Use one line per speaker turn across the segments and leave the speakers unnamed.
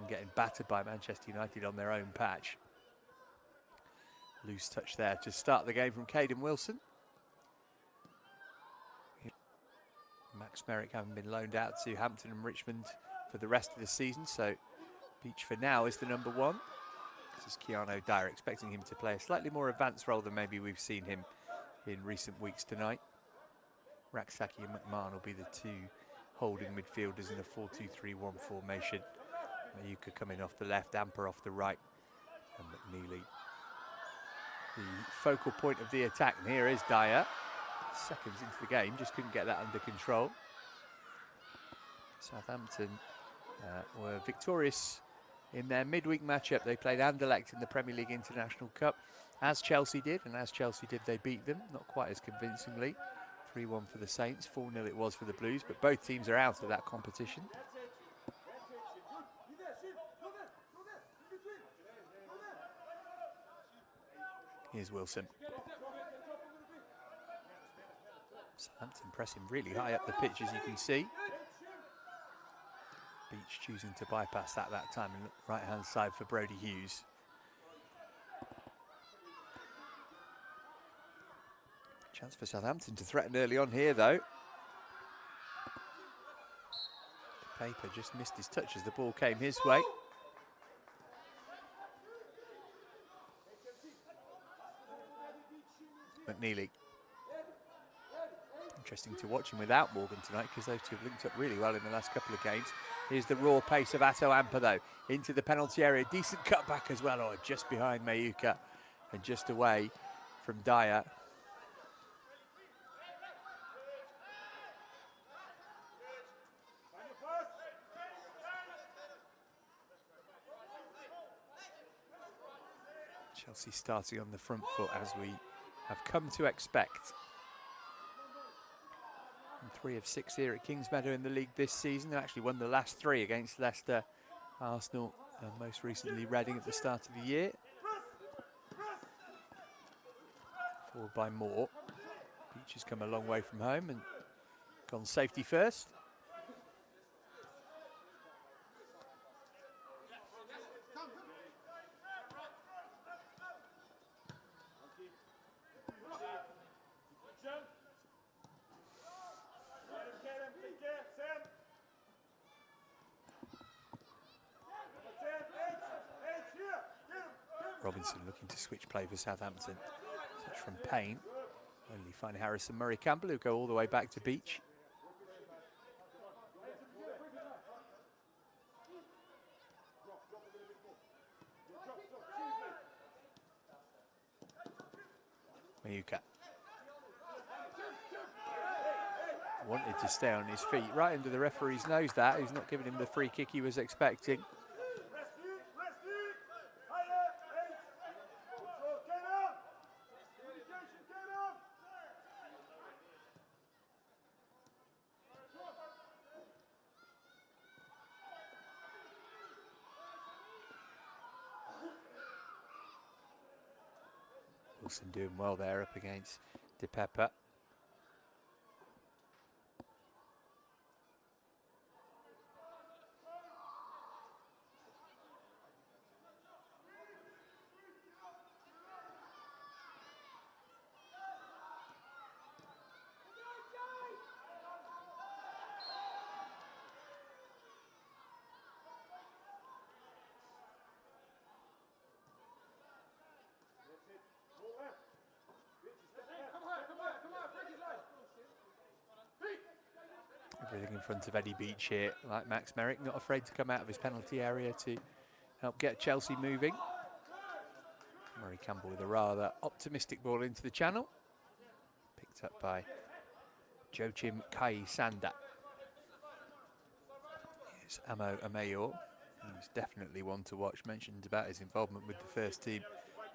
getting battered by Manchester United on their own patch. Loose touch there to start the game from Caden Wilson. Max Merrick having been loaned out to Hampton and Richmond for the rest of the season, so Beach for now is the number 1. This is Keanu Dyer, expecting him to play a slightly more advanced role than maybe we've seen him in recent weeks tonight. Raksaki and McMahon will be the 2 holding midfielders in a 4-2-3-1 formation. Mayuka coming off the left, Amper off the right, and McNeely the focal point of the attack. And here is Dyer, seconds into the game, just couldn't get that under control. Southampton were victorious in their midweek matchup. They played Anderlecht in the Premier League International Cup, as Chelsea did, and as Chelsea did, they beat them, not quite as convincingly. 3-1 for the Saints, 4-0 it was for the Blues, but both teams are out of that competition. Here's Wilson. Southampton pressing really high up the pitch, as you can see. Beach choosing to bypass that time and right-hand side for Brody Hughes. Chance for Southampton to threaten early on here, though. Paper just missed his touch as the ball came his way. McNeely. Interesting to watch him without Morgan tonight, because those two have linked up really well in the last couple of games. Here's the raw pace of Atto Amper, though, into the penalty area. Decent cutback as well, or just behind Mayuka and just away from Dyer. Chelsea starting on the front foot, as we have come to expect. And 3 of 6 here at Kingsmeadow in the league this season. They actually won the last 3 against Leicester, Arsenal, and most recently Reading at the start of the year. Forward by Moore. Beach has come a long way from home and gone safety first. Robinson looking to switch play for Southampton. Touch from Payne. Only find Harrison Murray Campbell, who go all the way back to Beach. Mayuka. Wanted to stay on his feet, right under the referee's nose that. He's not giving him the free kick he was expecting. Wilson doing well there up against De Pepper. Everything in front of Eddie Beach here, like Max Merrick, not afraid to come out of his penalty area to help get Chelsea moving. Murray Campbell with a rather optimistic ball into the channel. Picked up by Joachim Kai Sanda. Here's Amo Amayor. He's definitely one to watch. Mentioned about his involvement with the first team.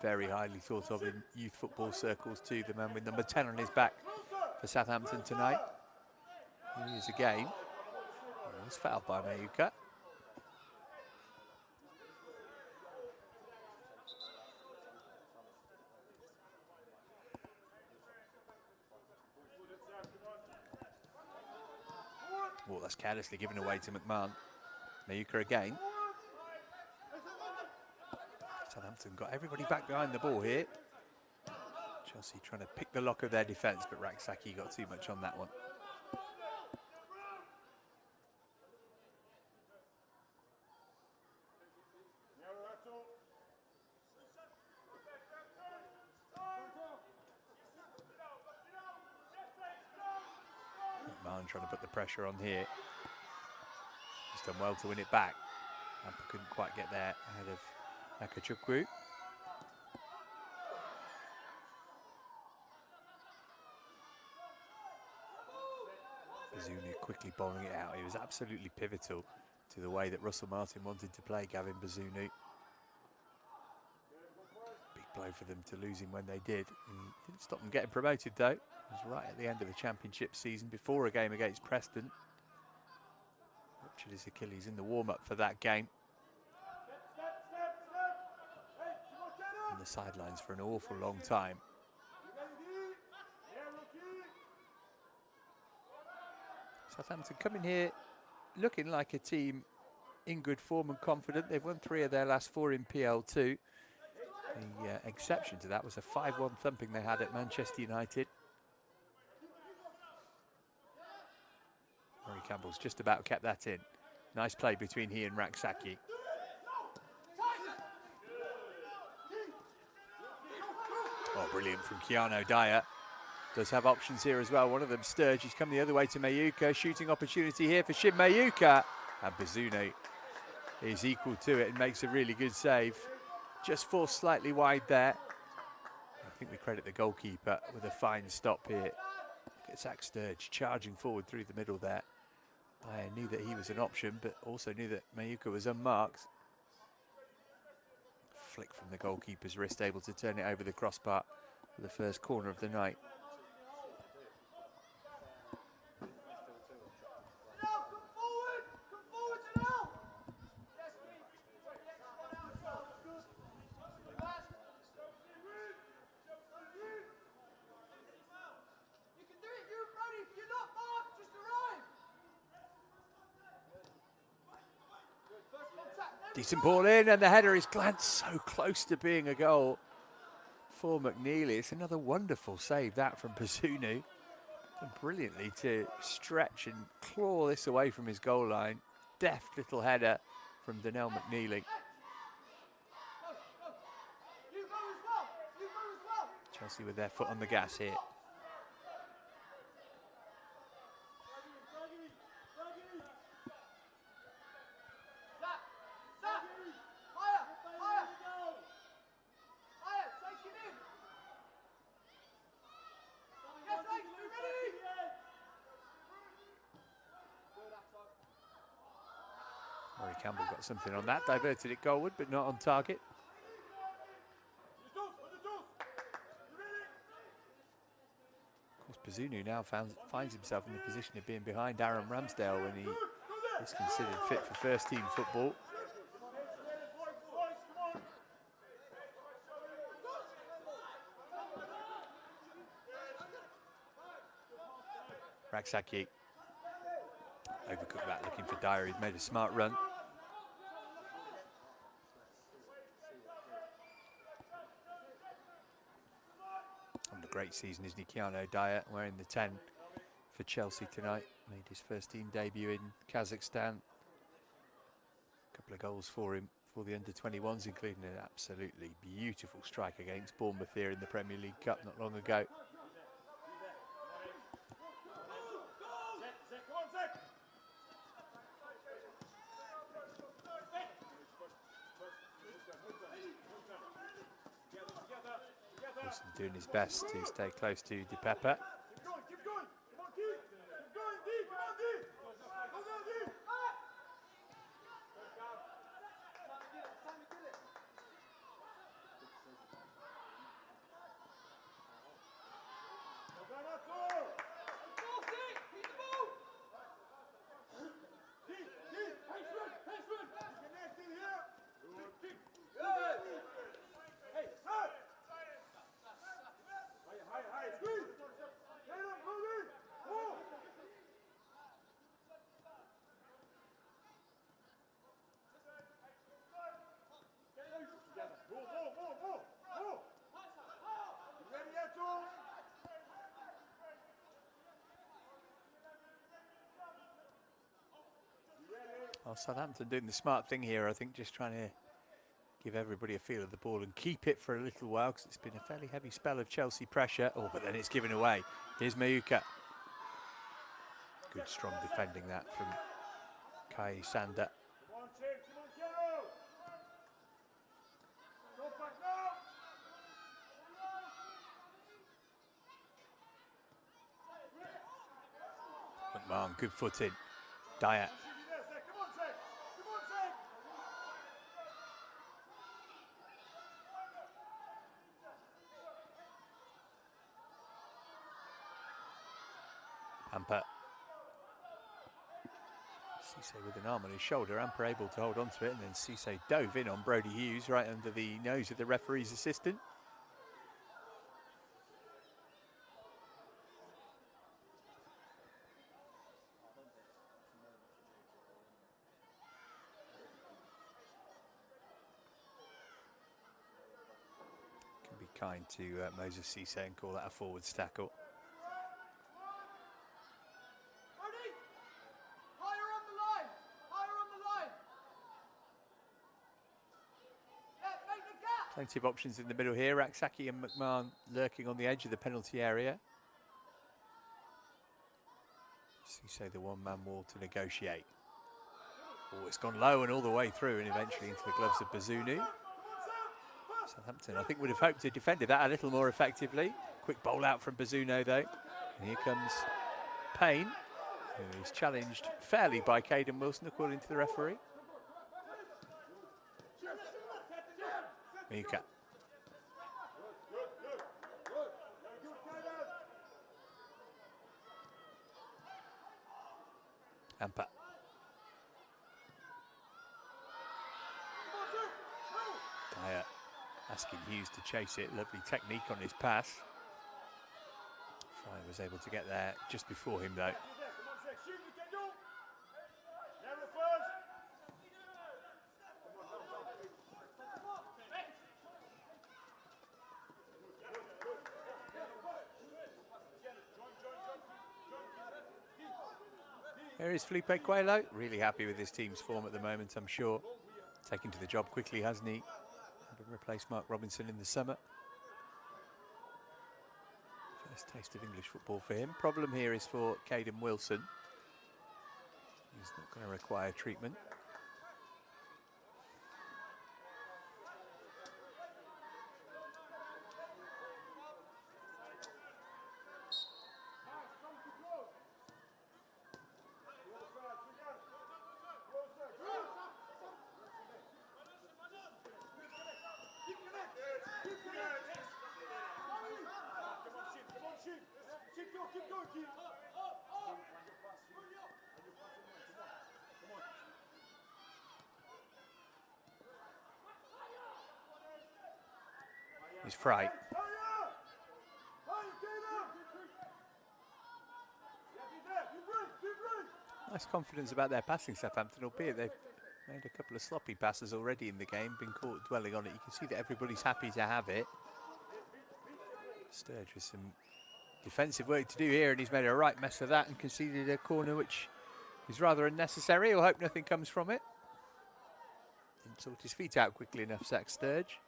Very highly thought of in youth football circles too. The man with number 10 on his back for Southampton tonight. Here he is again. He was fouled by Mayuka. Oh, that's carelessly given away to McMahon. Mayuka again. Southampton got everybody back behind the ball here. Chelsea trying to pick the lock of their defence, but Raksaki got too much on that one. McMahon trying to put the pressure on here. He's done well to win it back. Ampa couldn't quite get there ahead of Nakachukwu. Bazunu quickly bowling it out. He was absolutely pivotal to the way that Russell Martin wanted to play Gavin Bazunu. Big blow for them to lose him when they did. And didn't stop them getting promoted though. It was right at the end of the championship season before a game against Preston. Ruptured his Achilles in the warm-up for that game. On the sidelines for an awful long time. Southampton coming here looking like a team in good form and confident. They've won 3 of their last 4 in PL2. The exception to that was a 5-1 thumping they had at Manchester United. Murray Campbell's just about kept that in. Nice play between he and Raksaki. Oh, brilliant from Keanu Dyer. Does have options here as well. One of them, Sturge, he's come the other way to Mayuka. Shooting opportunity here for Shin Mayuka. And Bazunu is equal to it and makes a really good save. Just forced slightly wide there. I think we credit the goalkeeper with a fine stop here. Look at Zach Sturge charging forward through the middle there. I knew that he was an option, but also knew that Mayuka was unmarked. Flick from the goalkeeper's wrist, able to turn it over the crossbar for the first corner of the night. Decent ball in, and the header is glanced so close to being a goal for McNeely. It's another wonderful save, that from Bazunu. Done brilliantly to stretch and claw this away from his goal line. Deft little header from Donnell McNeely. Chelsea with their foot on the gas here. Murray Campbell got something on that, diverted it goalward, but not on target. Of course, Bazunu now finds himself in the position of being behind Aaron Ramsdale when he is considered fit for first-team football. Raksaki overcooked that, looking for Dyer. He's made a smart run. On a great season, isn't he? Keanu Dyer wearing the 10 for Chelsea tonight. Made his first team debut in Kazakhstan. A couple of goals for him for the under-21s, including an absolutely beautiful strike against Bournemouth here in the Premier League Cup not long ago. Doing his best to stay close to De Pepper. Well, Southampton doing the smart thing here, I think, just trying to give everybody a feel of the ball and keep it for a little while, because it's been a fairly heavy spell of Chelsea pressure. Oh, but then it's given away. Here's Mayuka. Good, strong defending that from Kai Sander. McMahon, good foot in. Dyer. Amper. Cisse with an arm on his shoulder. Amper able to hold on to it, and then Cisse dove in on Brody Hughes right under the nose of the referee's assistant. Can be kind to Moses Cisse and call that a forwards tackle. Plenty of options in the middle here. Raksaki and McMahon lurking on the edge of the penalty area. Cisse the one-man wall to negotiate. Oh, it's gone low and all the way through and eventually into the gloves of Bazunu. Southampton, I think, would have hoped to have defended that a little more effectively. Quick bowl out from Bazunu, though. And here comes Payne, who is challenged fairly by Caden Wilson, according to the referee. Mika. Amper. Dyer asking Hughes to chase it. Lovely technique on his pass. Fry was able to get there just before him, though. There is Felipe Coelho, really happy with his team's form at the moment, I'm sure. Taken to the job quickly, hasn't he? Replaced Mark Robinson in the summer. First taste of English football for him. Problem here is for Caden Wilson. He's not going to require treatment. He's Fry. Nice confidence about their passing, Southampton, albeit they've made a couple of sloppy passes already in the game, been caught dwelling on it. You can see that everybody's happy to have it. Sturge with some defensive work to do here, and he's made a right mess of that and conceded a corner which is rather unnecessary. He'll hope nothing comes from it. Didn't sort his feet out quickly enough, Zach Sturge.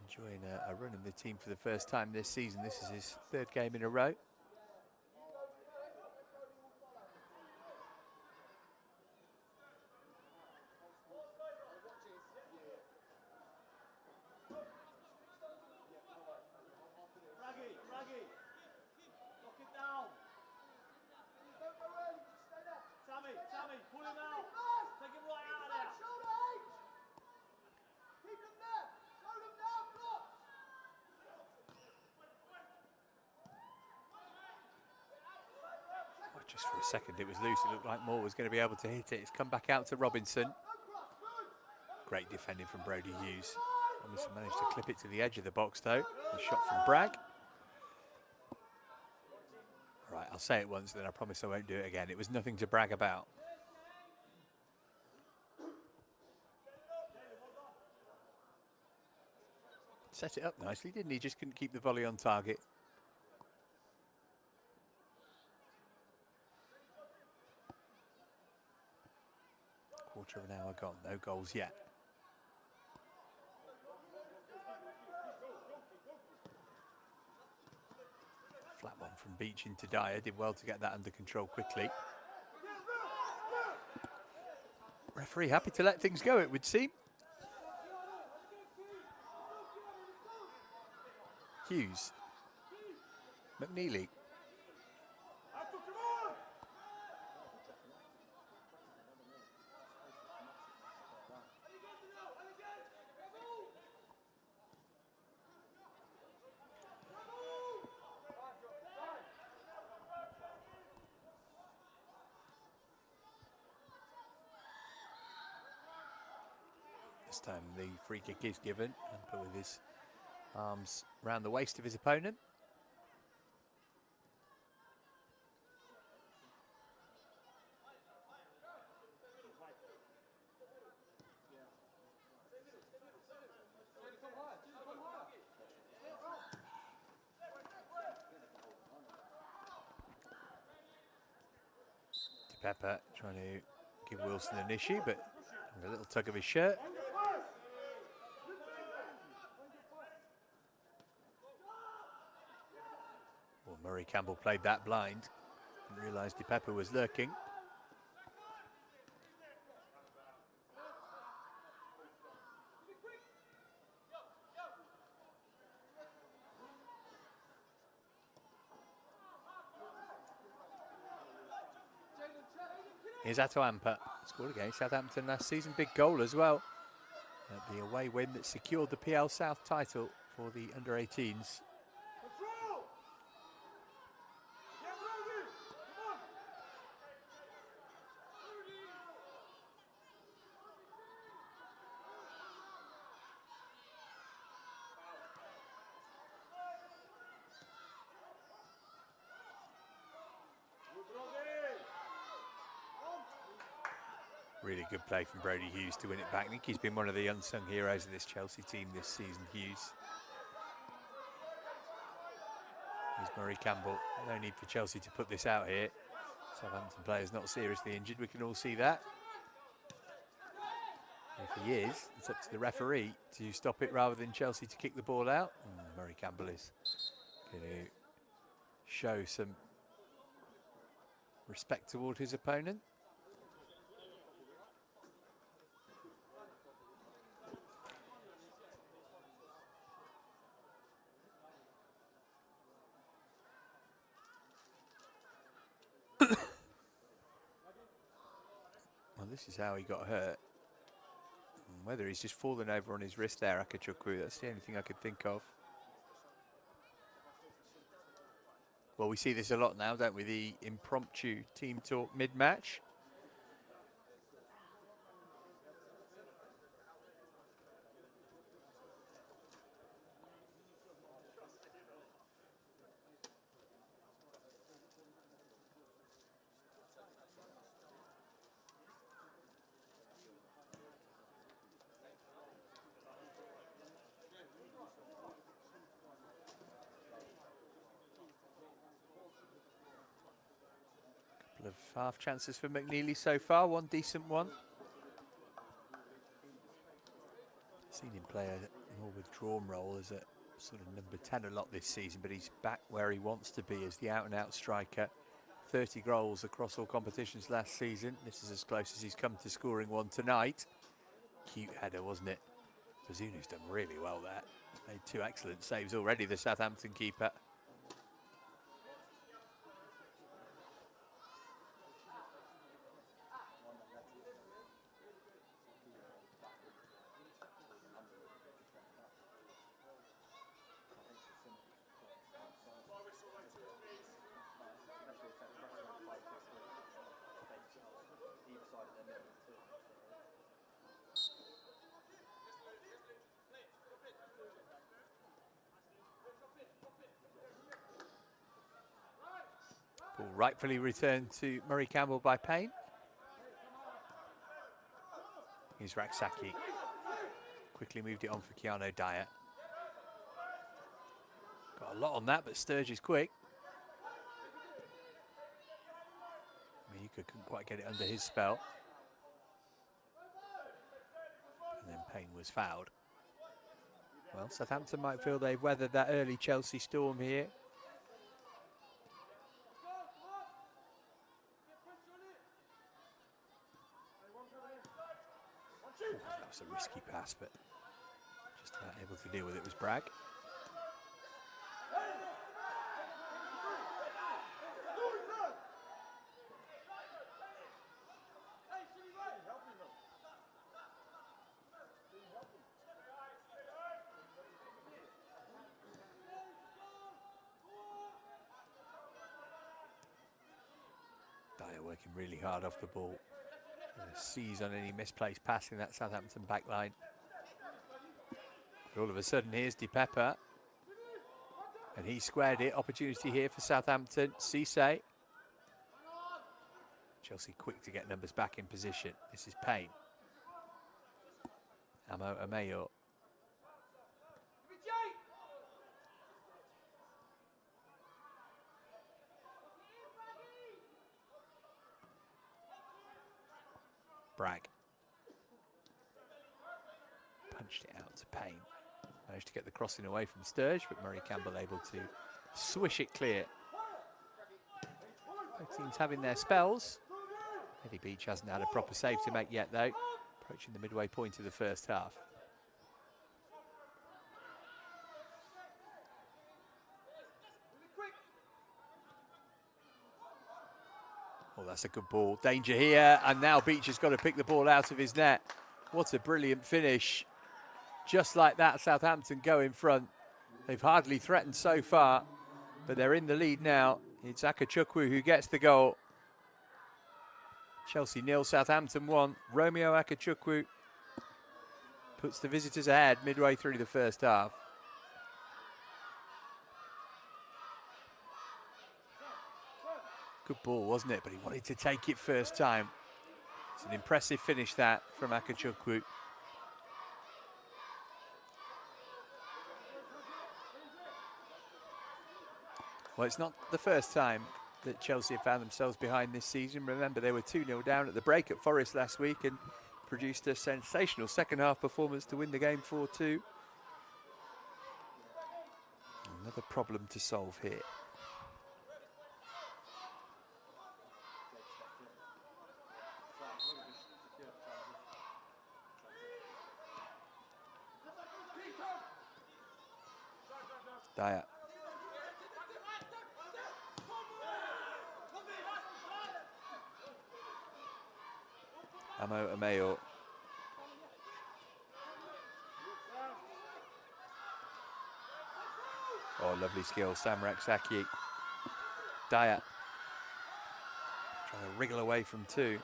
Enjoying a run in the team for the first time this season. This is his third game in a row. Just for a second it was loose. It looked like Moore was going to be able to hit it. It's come back out to Robinson. Great defending from Brody Hughes. Robinson managed to clip it to the edge of the box, though. A shot from Bragg. Right, I'll say it once, then I promise I won't do it again. It was nothing to brag about. Set it up nicely, didn't he? Just couldn't keep the volley on target. Quarter of an hour gone, no goals yet. Flat one from Beach into Dyer, did well to get that under control quickly. Referee happy to let things go, it would seem. Hughes. McNeely. This time the free kick is given, Amper with his arms round the waist of his opponent. Pepper trying to give Wilson an issue, but a little tug of his shirt. Well, Murray Campbell played that blind and realised Pepper was lurking. Here's Atto Amper, scored against Southampton last season, big goal as well. At the away win that secured the PL South title for the under-18s. Really good play from Brody Hughes to win it back. I think he's been one of the unsung heroes of this Chelsea team this season, Hughes. Here's Murray Campbell. No need for Chelsea to put this out here. Southampton player's not seriously injured. We can all see that. If he is, it's up to the referee to stop it rather than Chelsea to kick the ball out. Murray Campbell is going to show some respect toward his opponent. Well, this is how he got hurt. Whether he's just fallen over on his wrist there, Akachukwu, that's the only thing I could think of. Well, we see this a lot now, don't we? The impromptu team talk mid-match. Of half chances for McNeely so far, one decent one. Seen him play a more withdrawn role as a sort of number 10 a lot this season, but he's back where he wants to be as the out-and-out striker. 30 goals across all competitions last season. This is as close as he's come to scoring one tonight. Cute header, wasn't it? Bazunu's done really well there. Made two excellent saves already, the Southampton keeper. Ball rightfully returned to Murray Campbell by Payne. Here's Raksaki. Quickly moved it on for Keanu Dyer. Got a lot on that, but Sturge is quick. Miyuka couldn't quite get it under his spell. Payne was fouled. Well, Southampton might feel they've weathered that early Chelsea storm here. Ooh, that was a risky pass, but just about able to deal with it was Bragg. Dyer working really hard off the ball. Seize on any misplaced passing that Southampton back line. But all of a sudden, here's Di-Pepper. And he squared it. Opportunity here for Southampton. Cisse. Chelsea quick to get numbers back in position. This is Payne. Amo Ameyo. Bragg. Punched it out to Payne. Managed to get the crossing away from Sturge, but Murray Campbell able to swish it clear. Both teams having their spells. Eddie Beach hasn't had a proper save to make yet, though. Approaching the midway point of the first half. Oh, that's a good ball. Danger here, and now Beach has got to pick the ball out of his net. What a brilliant finish. Just like that, Southampton go in front. They've hardly threatened so far, but they're in the lead now. It's Akachukwu who gets the goal. Chelsea 0, Southampton 1. Romeo Akachukwu puts the visitors ahead midway through the first half. Good ball, wasn't it? But he wanted to take it first time. It's an impressive finish, that, from Akachukwu. Well, it's not the first time that Chelsea have found themselves behind this season. Remember, they were 2-0 down at the break at Forest last week and produced a sensational second-half performance to win the game 4-2. Another problem to solve here. Dyer. Amo Ameyo. Oh, lovely skill, Sam Raksaki. Dyer. Trying to wriggle away from two.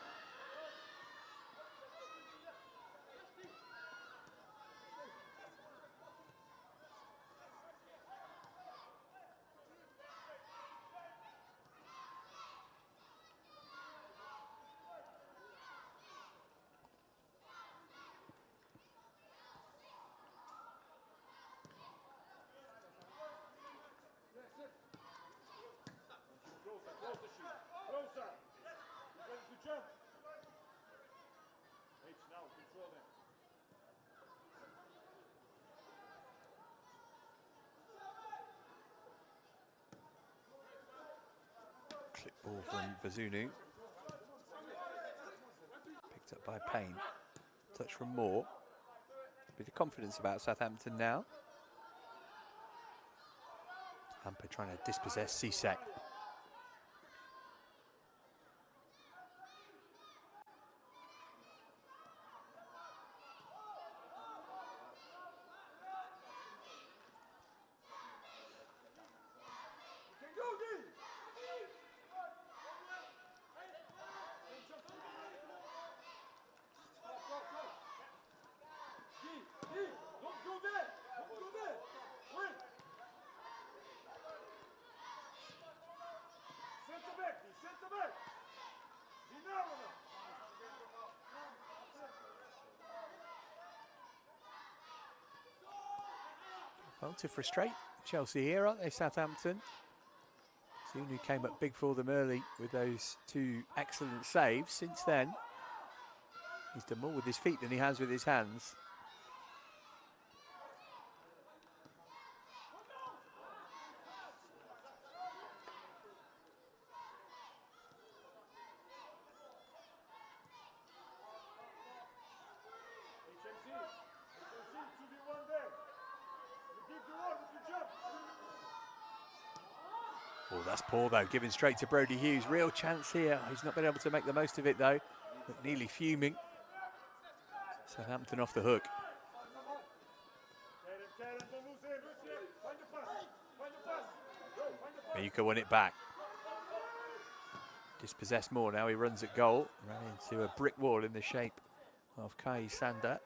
Clip ball from Bazunu. Picked up by Payne. Touch from Moore. A bit of confidence about Southampton now. Amper trying to dispossess Cisse. Well, to frustrate Chelsea here, aren't they, Southampton? Zunu came up big for them early with those two excellent saves. Since then, he's done more with his feet than he has with his hands. Oh, that's poor though, given straight to Brody Hughes. Real chance here. He's not been able to make the most of it though. McNeely fuming. Southampton off the hook. Mayuka won it back. Dispossessed more now. He runs at goal. Ran into a brick wall in the shape of Kai Sander.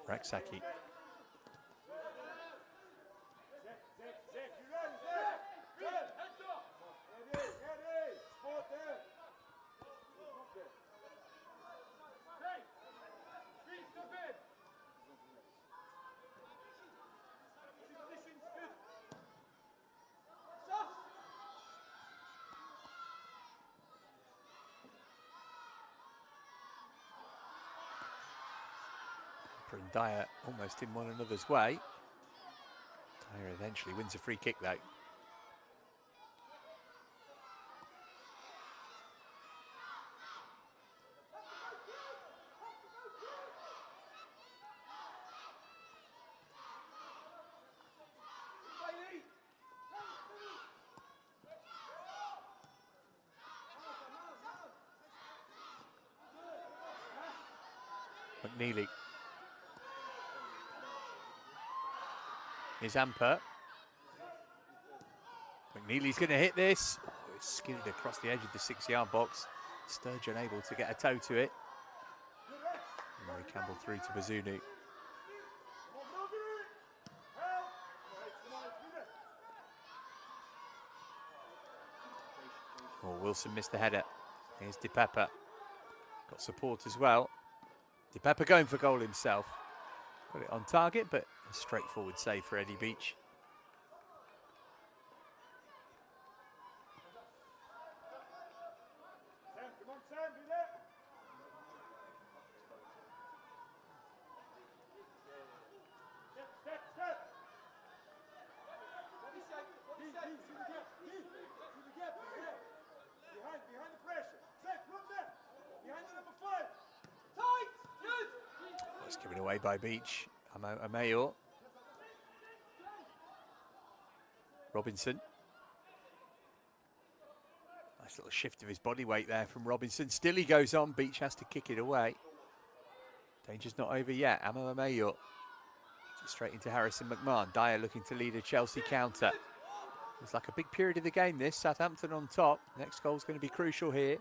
Raksaki. And Dyer almost in one another's way. Dyer eventually wins a free kick though. McNeely. Is Amper. McNeely's going to hit this. Oh, it's skidded across the edge of the 6-yard box. Sturgeon able to get a toe to it. Murray Campbell through to Bazunu. Oh, Wilson missed the header. Here's DePepper. Got support as well. DePepper going for goal himself. Got it on target, but a straightforward save for Eddie Beach. It's given away by Beach. Amayo. Robinson. Nice little shift of his body weight there from Robinson. Still he goes on. Beach has to kick it away. Danger's not over yet. Amayo. Straight into Harrison McMahon. Dyer looking to lead a Chelsea counter. It's like a big period of the game this. Southampton on top. Next goal's going to be crucial here.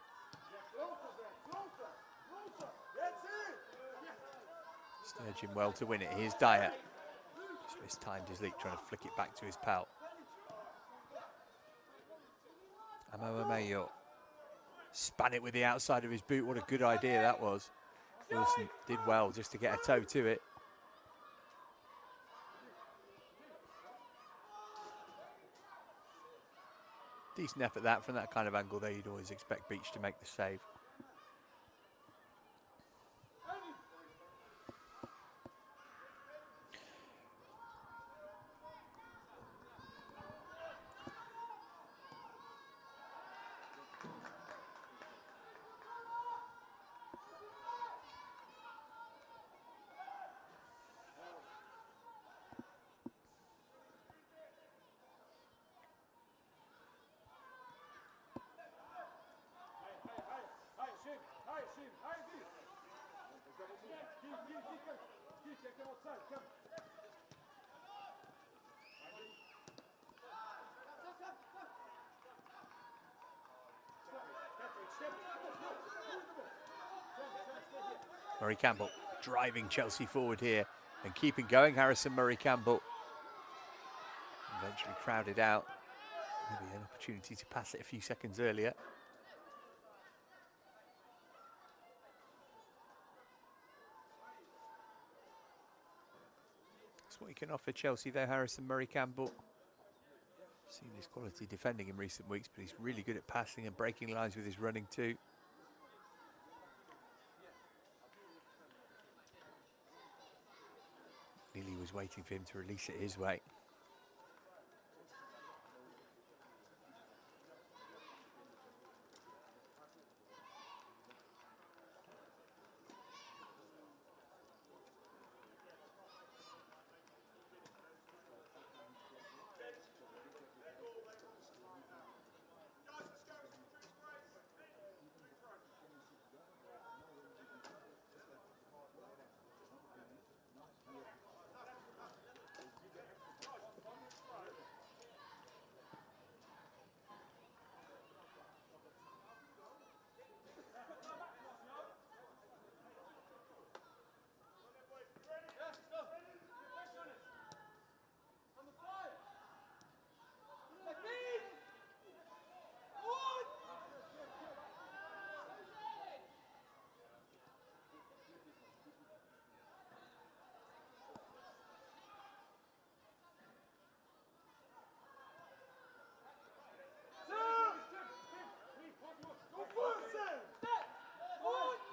Sturgeon well to win it. Here's Dyer. Just mistimed his leap, trying to flick it back to his pal. Amayo span it with the outside of his boot. What a good idea that was. Wilson did well just to get a toe to it. Decent effort that from that kind of angle there. You'd always expect Beach to make the save. Murray Campbell driving Chelsea forward here and keeping going. Harrison Murray Campbell eventually crowded out. Maybe an opportunity to pass it a few seconds earlier. That's what he can offer Chelsea there, Harrison Murray Campbell. Seen his quality defending in recent weeks, but he's really good at passing and breaking lines with his running too. Just waiting for him to release it his way.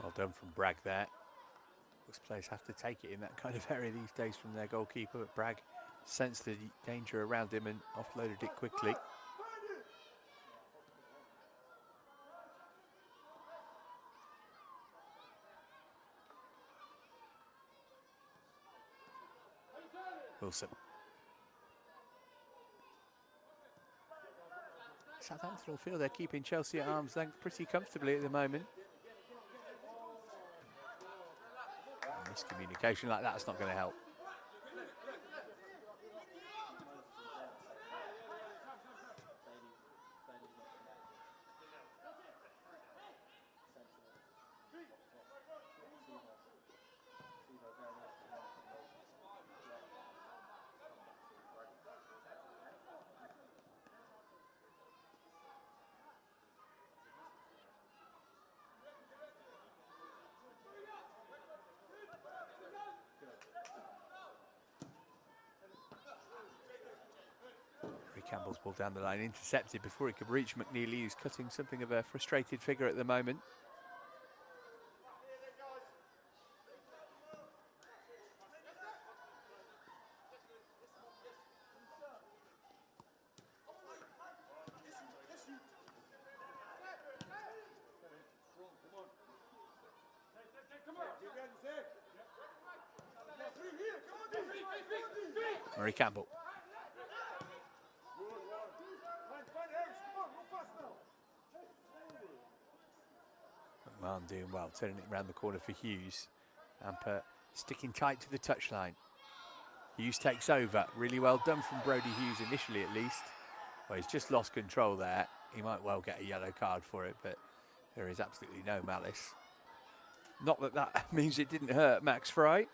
Well done from Bragg there. Most players have to take it in that kind of area these days from their goalkeeper, but Bragg sensed the danger around him and offloaded it quickly. Wilson. Southampton will feel they're keeping Chelsea at arm's length pretty comfortably at the moment. Miscommunication like that's not going to help. Campbell's ball down the line, intercepted before he could reach McNeely, who's cutting something of a frustrated figure at the moment. Murray Campbell. McMahon doing well, turning it around the corner for Hughes. Amper sticking tight to the touchline. Hughes takes over. Really well done from Brody Hughes initially, at least. Well, he's just lost control there. He might well get a yellow card for it, but there is absolutely no malice. Not that that means it didn't hurt Max Fry.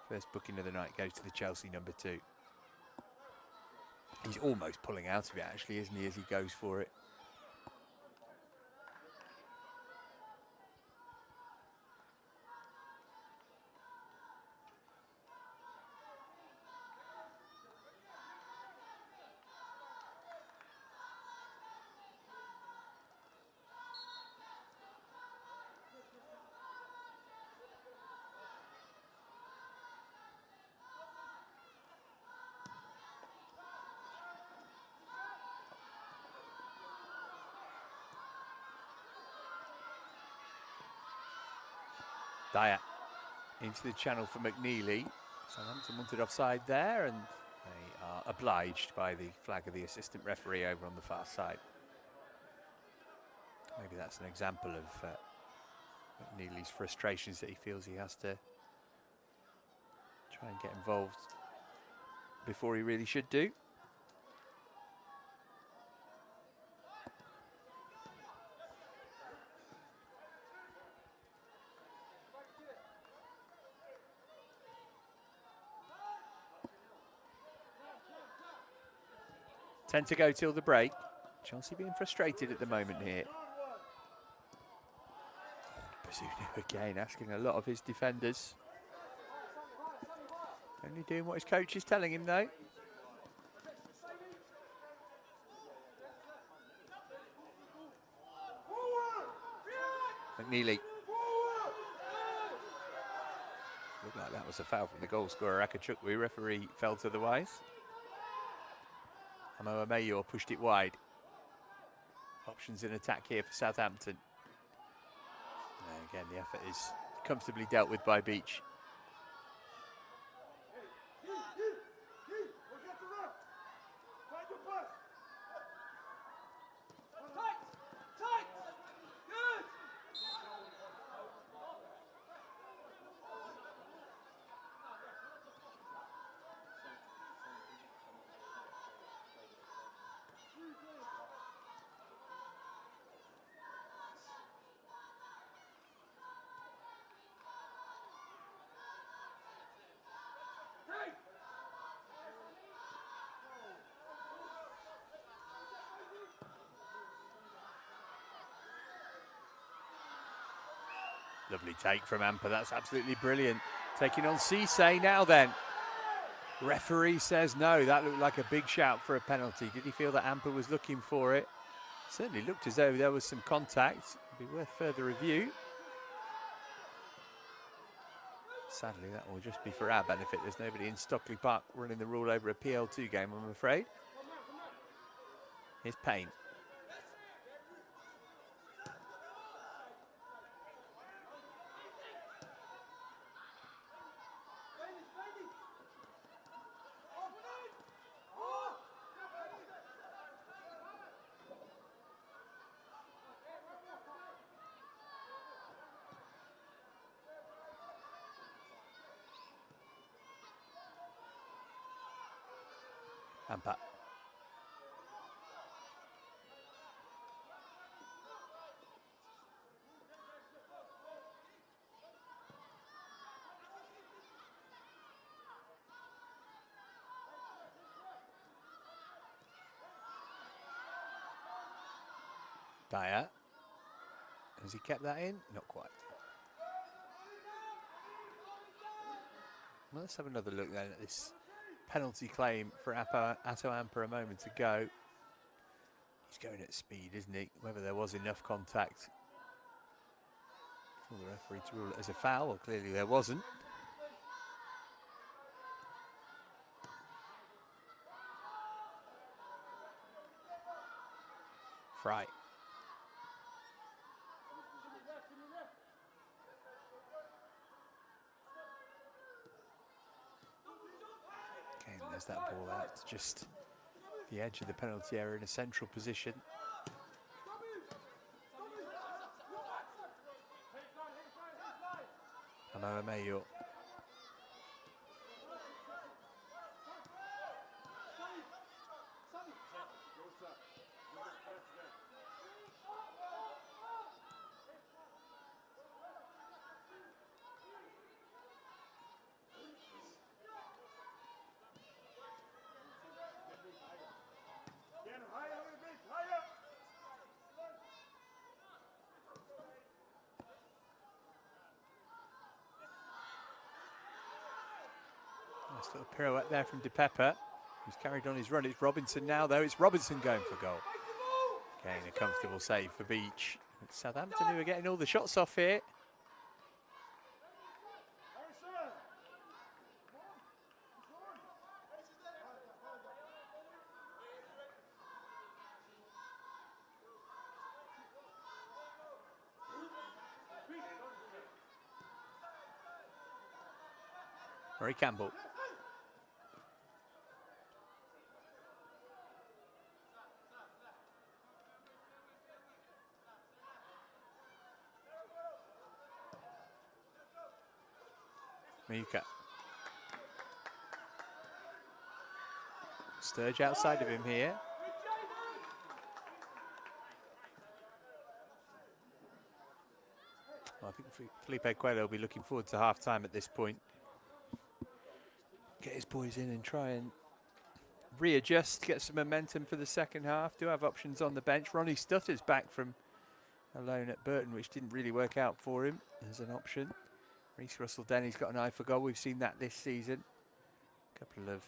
First booking of the night goes to the Chelsea number 2. He's almost pulling out of it, actually, isn't he, as he goes for it. Dyer into the channel for McNeely. Southampton wanted offside there, and they are obliged by the flag of the assistant referee over on the far side. Maybe that's an example of McNeely's frustrations, that he feels he has to try and get involved before he really should do. Ten to go till the break. Chelsea being frustrated at the moment here. Bazunu again asking a lot of his defenders. Only doing what his coach is telling him, though. McNeely. Looked like that was a foul from the goal scorer, Akachukwu. Referee felt otherwise. Amo Ameyor pushed it wide. Options in attack here for Southampton. And again, the effort is comfortably dealt with by Beach. Lovely take from Amper, that's absolutely brilliant. Taking on Cisse now then. Referee says no, that looked like a big shout for a penalty. Did he feel that Amper was looking for it? Certainly looked as though there was some contact. It'd be worth further review. Sadly, that will just be for our benefit. There's nobody in Stockley Park running the rule over a PL2 game, I'm afraid. Here's Payne. Amper. Dyer. Has he kept that in? Not quite. Well, let's have another look then at this penalty claim for Atto Amper a moment ago. He's going at speed, isn't he? Whether there was enough contact for the referee to rule it as a foul, well, clearly there wasn't. Fry. There's that ball out to just the edge of the penalty area in a central position. Amo Ameyor. Nice little pirouette there from De Pepper, who's carried on his run. It's Robinson now, though. It's Robinson going for goal. Again, a comfortable save for Beach. It's Southampton who are getting all the shots off here. Murray Campbell. Mika. Sturge outside of him here. Well, I think Felipe Coelho will be looking forward to half-time at this point. Get his boys in and try and readjust, get some momentum for the second half. Do have options on the bench. Ronnie Stutter's back from a loan at Burton, which didn't really work out for him as an option. Reece Russell-Denny's got an eye for goal. We've seen that this season. A couple of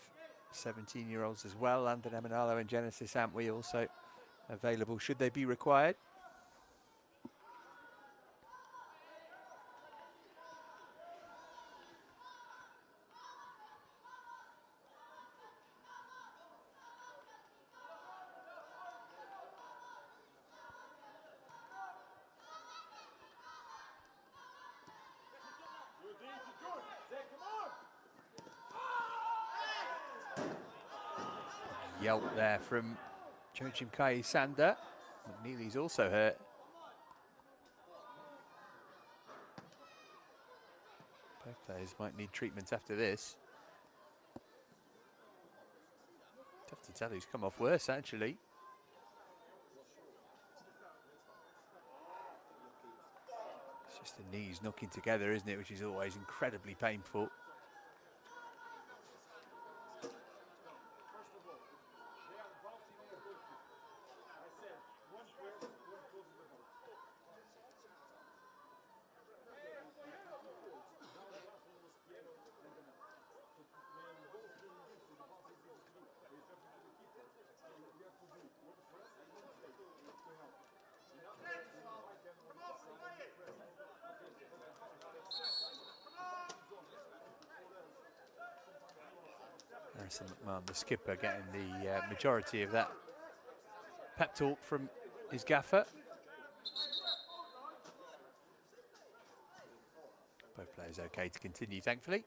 17-year-olds as well. Landon Emanalo and Genesis Antwi also available should they be required. yelp there from Joachim Kai Sander. McNeely's also hurt. Both players might need treatment after this. Tough to tell who's come off worse, actually. It's just the knees knocking together, isn't it? Which is always incredibly painful. McMahon, the skipper, getting the majority of that pep talk from his gaffer. Both players okay to continue, thankfully.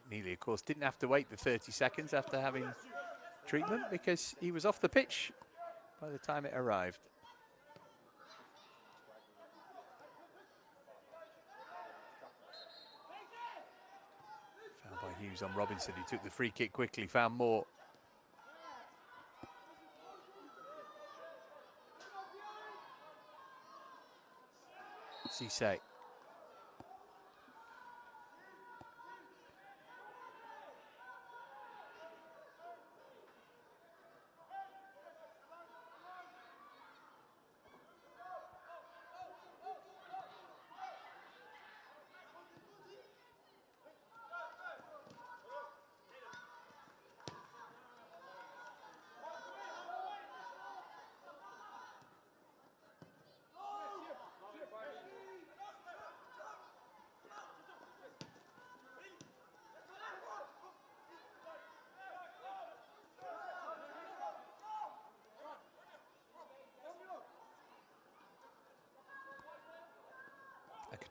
Neely, of course, didn't have to wait the 30 seconds after having treatment because he was off the pitch by the time it arrived. Foul by Hughes on Robinson, who took the free kick quickly, found more. Cisse.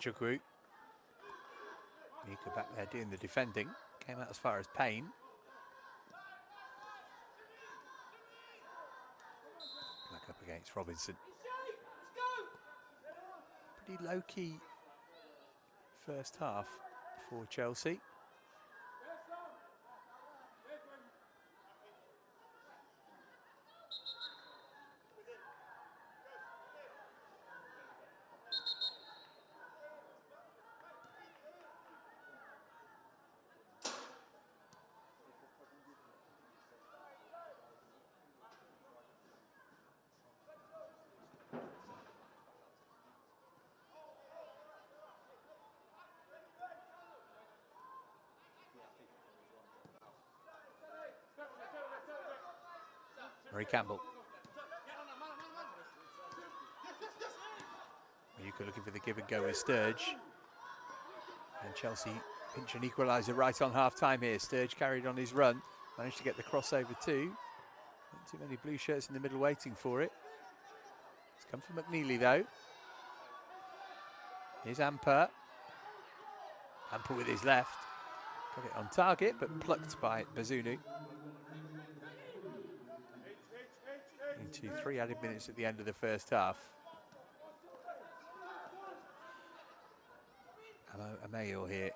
Chukwu. Nika back there doing the defending. Came out as far as Payne. Back up against Robinson. Pretty low-key first half for Chelsea. Murray Campbell. Mayuka looking for the give and go with Sturge. And Chelsea pinch an equaliser right on half-time here. Sturge carried on his run. Managed to get the crossover too. Not too many blue shirts in the middle waiting for it. It's come from McNeely though. Here's Amper. Amper with his left. Got it on target, but plucked by Bazunu. Into 3 added minutes at the end of the first half. Amayo here.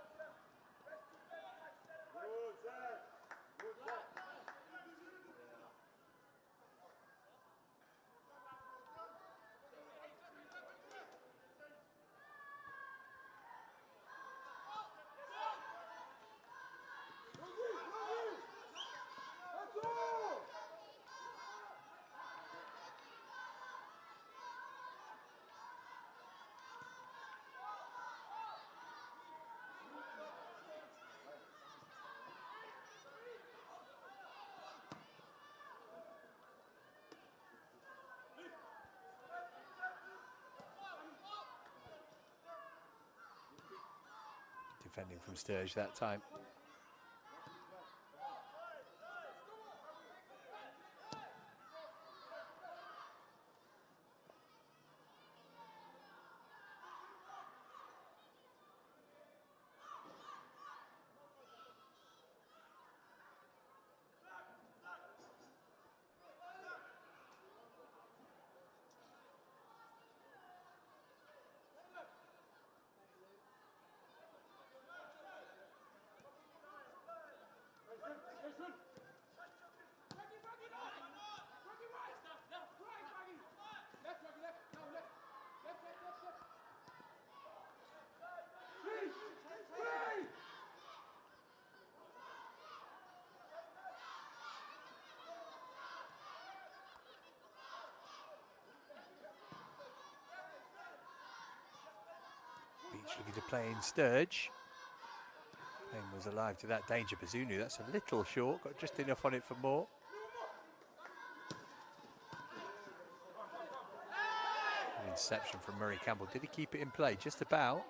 Defending from Sturge that time. Cheeky to play in Sturge. Payne was alive to that danger. Bazunu, that's a little short, got just enough on it for more. An interception from Murray Campbell. Did he keep it in play? Just about.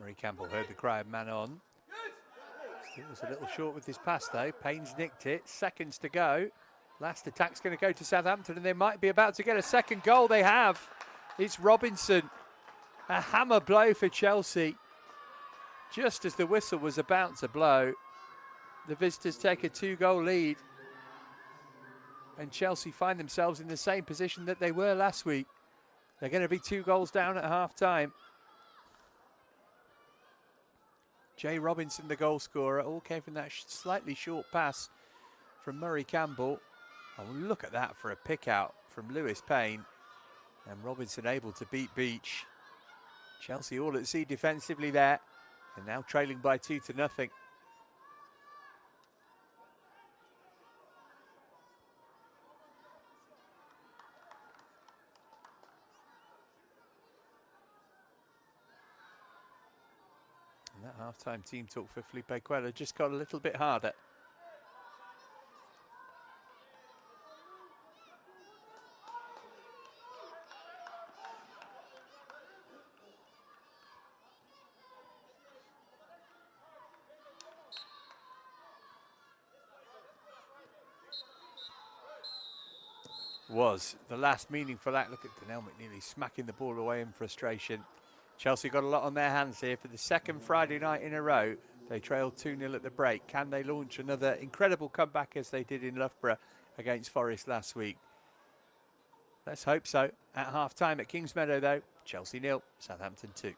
Murray Campbell heard the cry of man on. Still was a little short with his pass though. Payne's nicked it, seconds to go. Last attack's going to go to Southampton and they might be about to get a second goal. They have. It's Robinson. A hammer blow for Chelsea. Just as the whistle was about to blow, the visitors take a 2-goal lead. And Chelsea find themselves in the same position that they were last week. They're going to be 2 goals down at half-time. Jay Robinson, the goal scorer, all came from that slightly short pass from Murray Campbell. Oh, look at that for a pick out from Lewis Payne. And Robinson able to beat Beach. Chelsea all at sea defensively there. And now trailing by 2-0. And that half-time team talk for Felipe Cuellar just got a little bit harder. Was the last meaningful act. Look at Denell McNeely smacking the ball away in frustration. Chelsea got a lot on their hands here for the second Friday night in a row. They trailed 2-0 at the break. Can they launch another incredible comeback as they did in Loughborough against Forest last week? Let's hope so. At half-time at Kingsmeadow though, Chelsea 0, Southampton 2.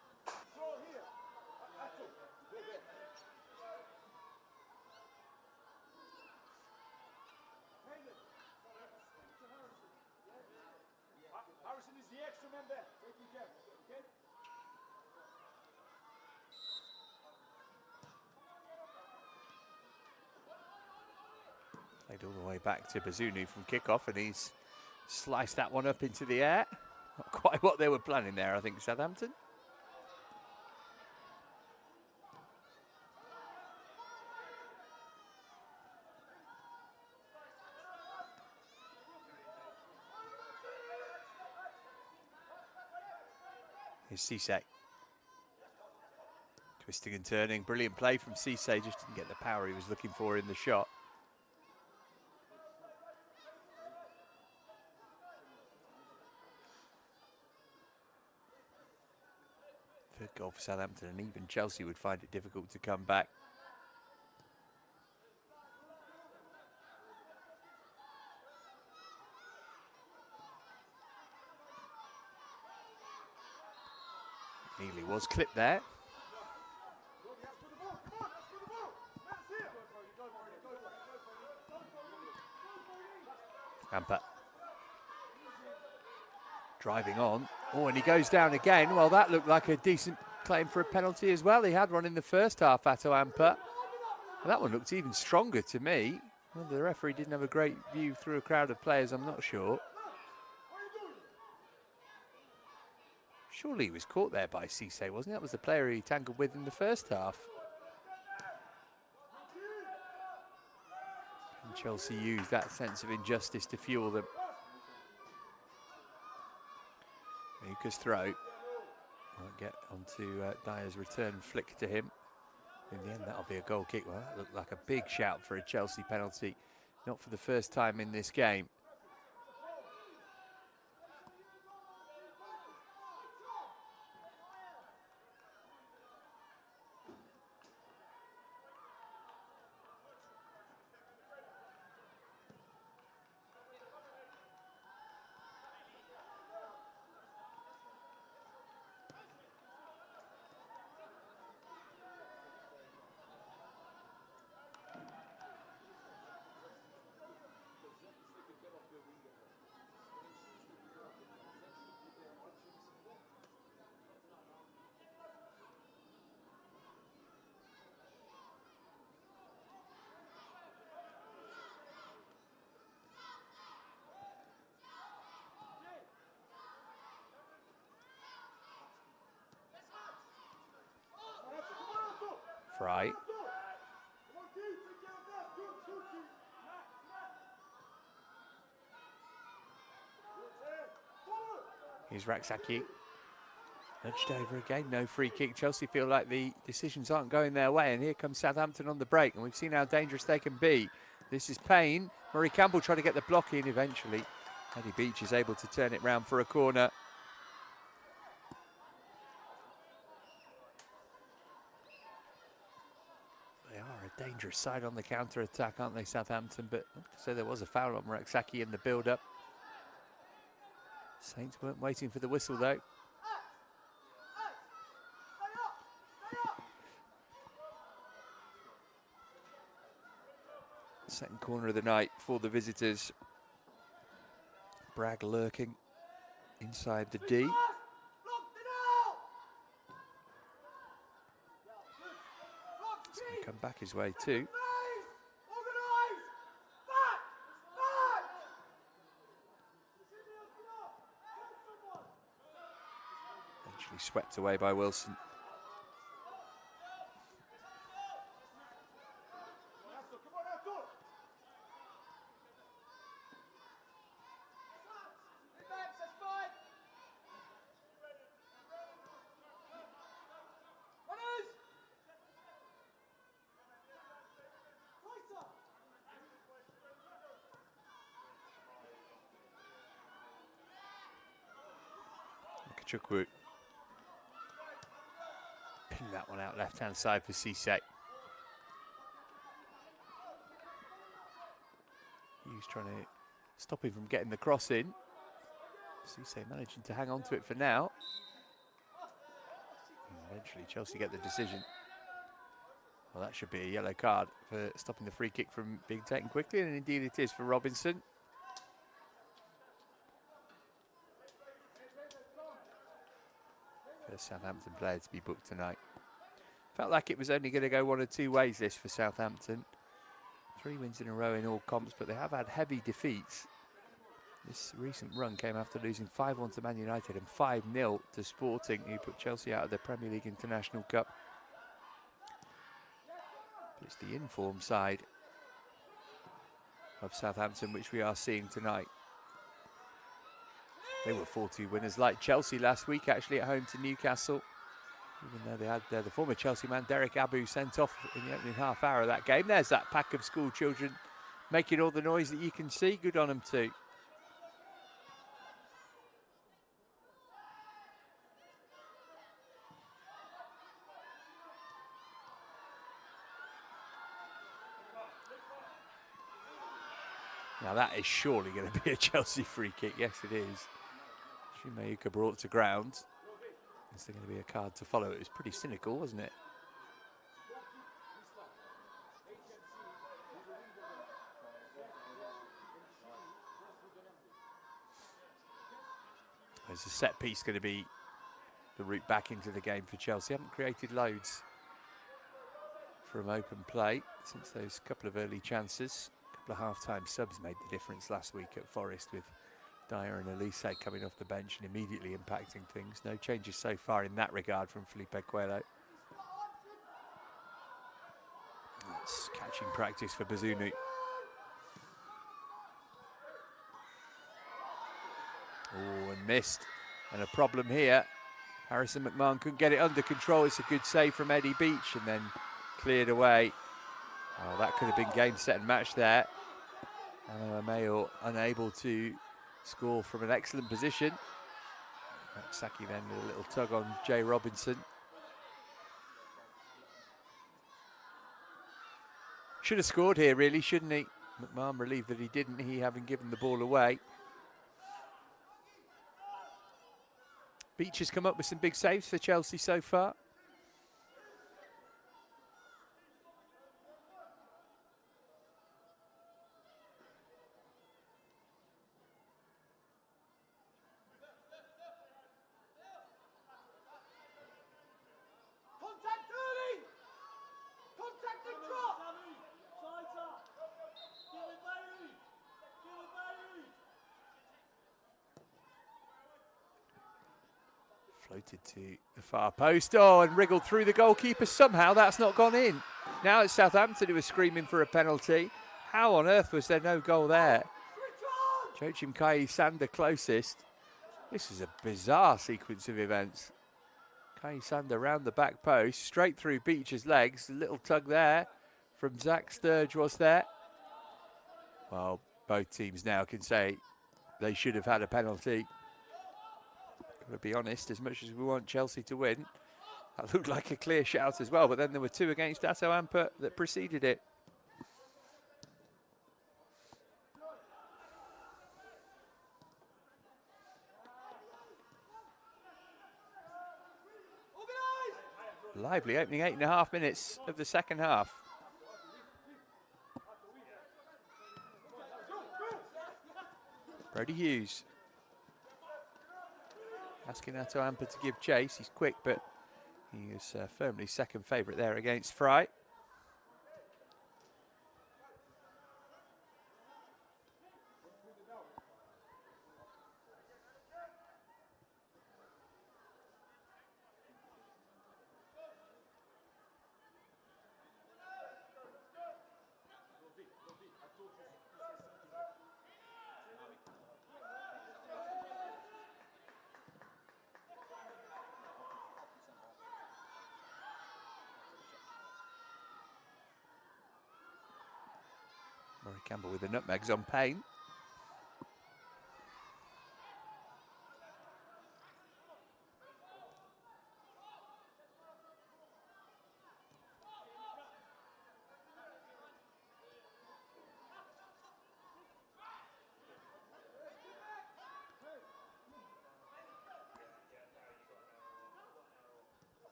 Played all the way back to Bazunu from kickoff, and he's sliced that one up into the air. Not quite what they were planning there, I think, Southampton. Here's Cisse. Twisting and turning, brilliant play from Cisse, just didn't get the power he was looking for in the shot. Third goal for Southampton, and even Chelsea would find it difficult to come back. Nearly was clipped there. Amper driving on. Oh, and he goes down again. Well, that looked like a decent claim for a penalty as well. He had one in the first half, Atto Amper. And that one looked even stronger to me. Well, the referee didn't have a great view through a crowd of players, I'm not sure. Surely he was caught there by Cisse, wasn't he? That was the player he tangled with in the first half. And Chelsea used that sense of injustice to fuel them. Luca's throw. Won't get onto Dyer's return flick to him. In the end, that'll be a goal kick. Well, that looked like a big shout for a Chelsea penalty. Not for the first time in this game. Fry. Here's Raksaki. Nudged over again, no free kick. Chelsea feel like the decisions aren't going their way, and here comes Southampton on the break, and we've seen how dangerous they can be. This is Payne. Murray Campbell trying to get the block in eventually. Eddie Beach is able to turn it round for a corner. They are a dangerous side on the counter-attack, aren't they, Southampton? But so there was a foul on Raksaki in the build-up. Saints weren't waiting for the whistle, though. Second corner of the night for the visitors. Bragg lurking inside the D. It's going to come back his way too. Eventually swept away by Wilson. Chukwu. Ping that one out left-hand side for Cisse. Hughes trying to stop him from getting the cross in. Cisse managing to hang on to it for now. And eventually Chelsea get the decision. Well, that should be a yellow card for stopping the free kick from being taken quickly, and indeed it is for Robinson. First Southampton player to be booked tonight. Felt like it was only going to go one of two ways this for Southampton. 3 wins in a row in all comps, but they have had heavy defeats. This recent run came after losing 5-1 to Man United and 5-0 to Sporting, who put Chelsea out of the Premier League International Cup. But it's the informed side of Southampton which we are seeing tonight. They were 4-2 winners like Chelsea last week, actually, at home to Newcastle. Even though they had the former Chelsea man, Derek Abu, sent off in the opening half hour of that game. There's that pack of school children making all the noise that you can see. Good on them too. Now that is surely going to be a Chelsea free kick. Yes, it is. Shumayuka brought to ground. Is there going to be a card to follow? It was pretty cynical, wasn't it? There's a set piece going to be the route back into the game for Chelsea. Haven't created loads from open play since those couple of early chances. A couple of half-time subs made the difference last week at Forest, with Dyer and Elise coming off the bench and immediately impacting things. No changes so far in that regard from Felipe Coelho. That's catching practice for Bazunu. Oh, and missed. And a problem here. Harrison McMahon couldn't get it under control. It's a good save from Eddie Beach, and then cleared away. Oh, that could have been game, set and match there. Ameo unable to score from an excellent position. Raksaki then with a little tug on Jay Robinson. Should have scored here, really, shouldn't he? McMahon relieved that he didn't, he having given the ball away. Beach has come up with some big saves for Chelsea so far. Floated to the far post. Oh, and wriggled through the goalkeeper. Somehow that's not gone in. Now it's Southampton who are screaming for a penalty. How on earth was there no goal there? Joachim Kai Sander closest. This is a bizarre sequence of events. Kai Sander round the back post, straight through Beech's legs. A little tug there from Zach Sturge was there. Well, both teams now can say they should have had a penalty. To be honest, as much as we want Chelsea to win, that looked like a clear shout as well, but then there were two against Dato Amper that preceded it. Lively opening 8.5 minutes of the second half. Brody Hughes asking Dato Amper to give chase. He's quick, but he is firmly second favourite there against Fry. Murray Campbell with the nutmegs on Payne.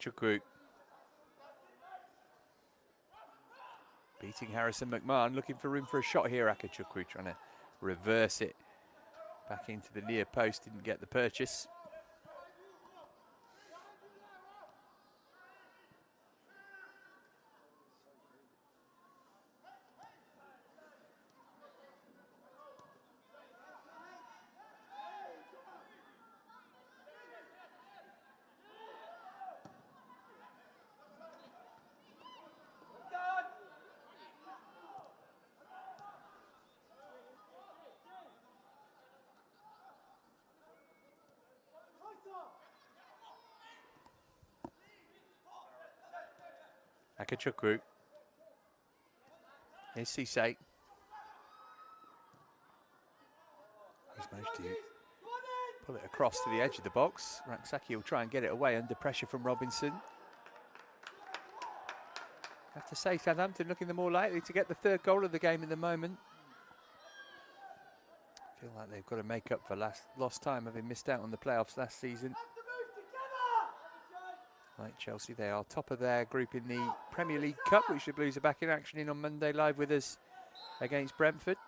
Chukwu beating Harrison McMahon, looking for room for a shot here. Akachukwu trying to reverse it back into the near post, didn't get the purchase. Akachukwu. Here's Cisse. He's managed to pull it across to the edge of the box. Raksaki will try and get it away under pressure from Robinson. Have to say, Southampton looking the more likely to get the third goal of the game in the moment. Feel like they've got to make up for lost time, having missed out on the playoffs last season. Like Chelsea, they are top of their group in the Premier League Cup, which the Blues are back in action in on Monday, live with us against Brentford.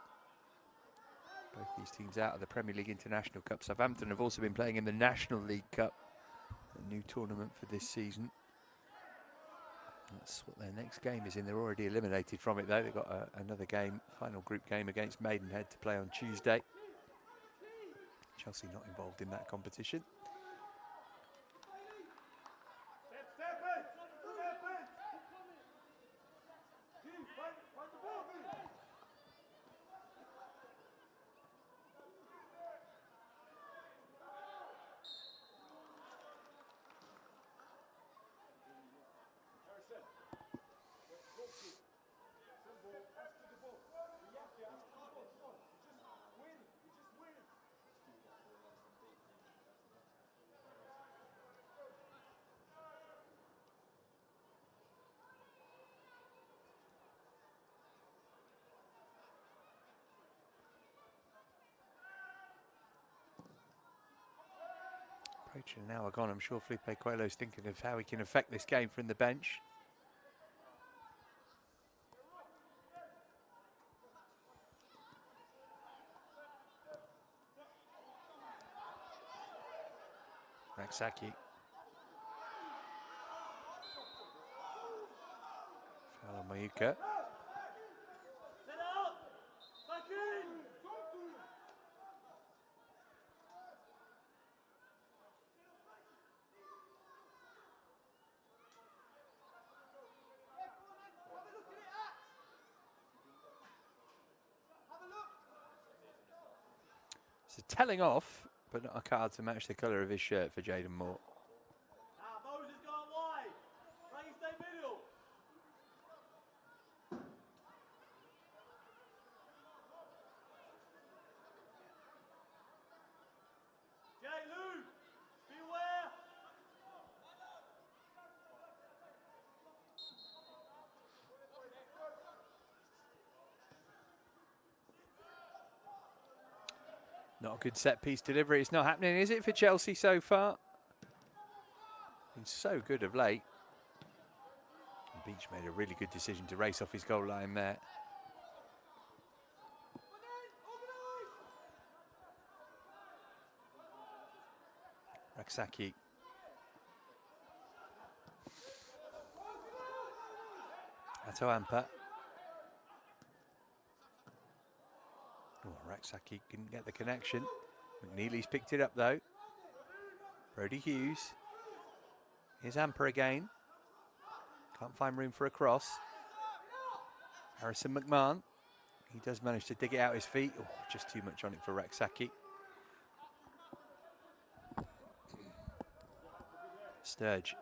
Both these teams out of the Premier League International Cup. Southampton have also been playing in the National League Cup, a new tournament for this season. That's what their next game is in. They're already eliminated from it, though. They've got another game, final group game against Maidenhead to play on Tuesday. Chelsea not involved in that competition. Approaching an hour gone, I'm sure Felipe Coelho's thinking of how he can affect this game from the bench. Raksaki. Well, Mayuka. So telling off, but not a card to match the colour of his shirt for Jaden Moore. Not a good set-piece delivery. It's not happening, is it, for Chelsea so far? Been so good of late. Beach made a really good decision to race off his goal line there. Raksaki. Atoampa. Oh, Raksaki couldn't get the connection. McNeely's picked it up though. Brody Hughes. Here's Amper again. Can't find room for a cross. Harrison McMahon. He does manage to dig it out his feet. Oh, just too much on it for Raksaki. Sturge.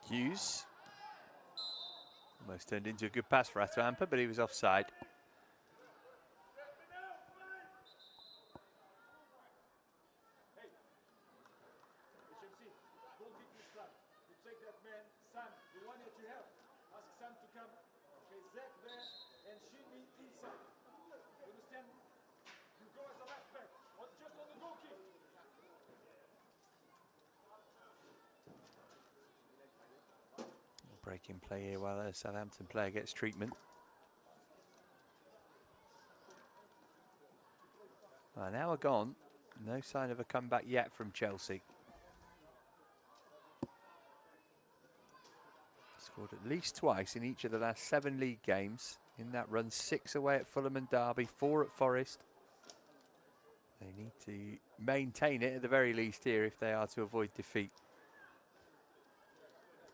Hughes. Almost turned into a good pass for Atoampa, but he was offside. Breaking play here while a Southampton player gets treatment. An hour gone. No sign of a comeback yet from Chelsea. Scored at least twice in each of the last 7 league games. In that run, 6 away at Fulham and Derby, 4 at Forest. They need to maintain it at the very least here if they are to avoid defeat.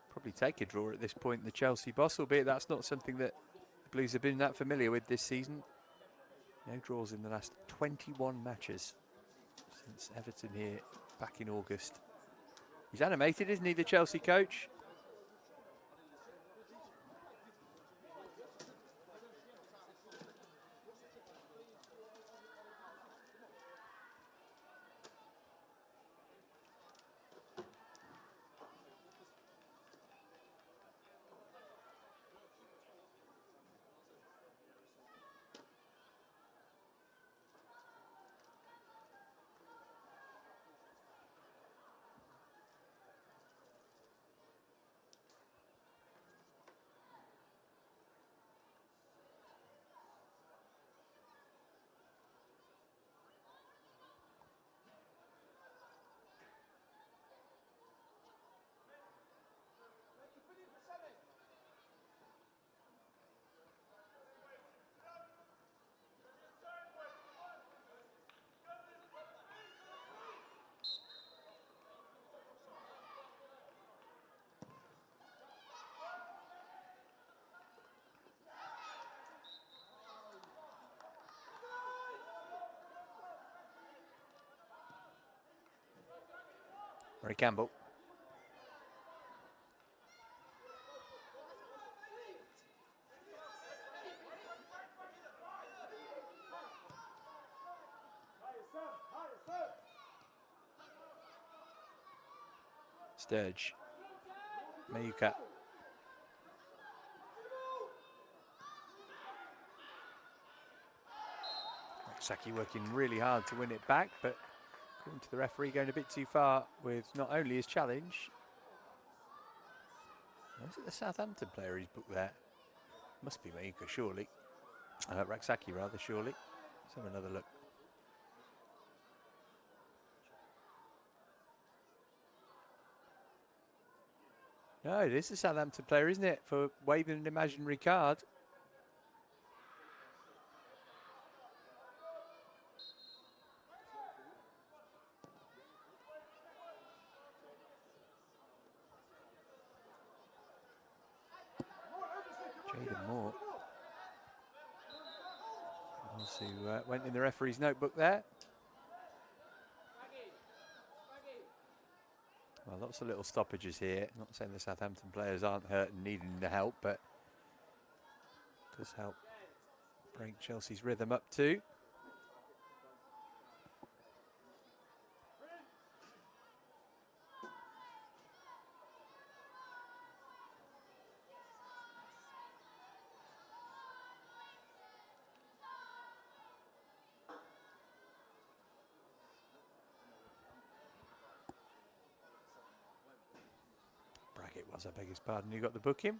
Probably take a draw at this point in the Chelsea boss, albeit that's not something that the Blues have been that familiar with this season. No draws in the last 21 matches since Everton here back in August. He's animated, isn't he, the Chelsea coach? Murray Campbell. Sturge. Mayuka. Raksaki working really hard to win it back, but according to the referee, going a bit too far with not only his challenge. Is it the Southampton player he's booked there? Must be Maika, surely. Raksaki, rather, surely. Let's have another look. No, it is the Southampton player, isn't it? For waving an imaginary card. Jaden Moore. Who went in the referee's notebook there. Well, lots of little stoppages here. Not saying the Southampton players aren't hurt and needing the help, but it does help break Chelsea's rhythm up too. I beg his pardon, you got the booking.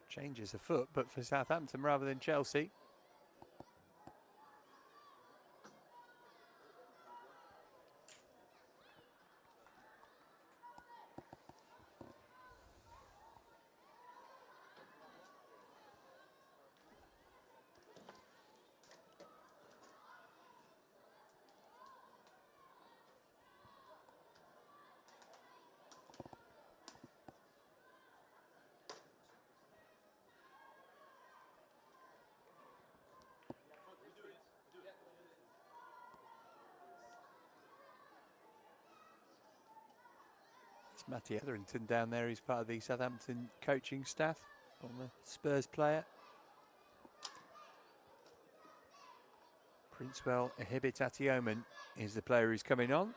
Changes the foot, but for Southampton rather than Chelsea. Matty Etherington down there, he's part of the Southampton coaching staff, on the Spurs player. Princewell Ehibit-Atioman is the player who's coming on.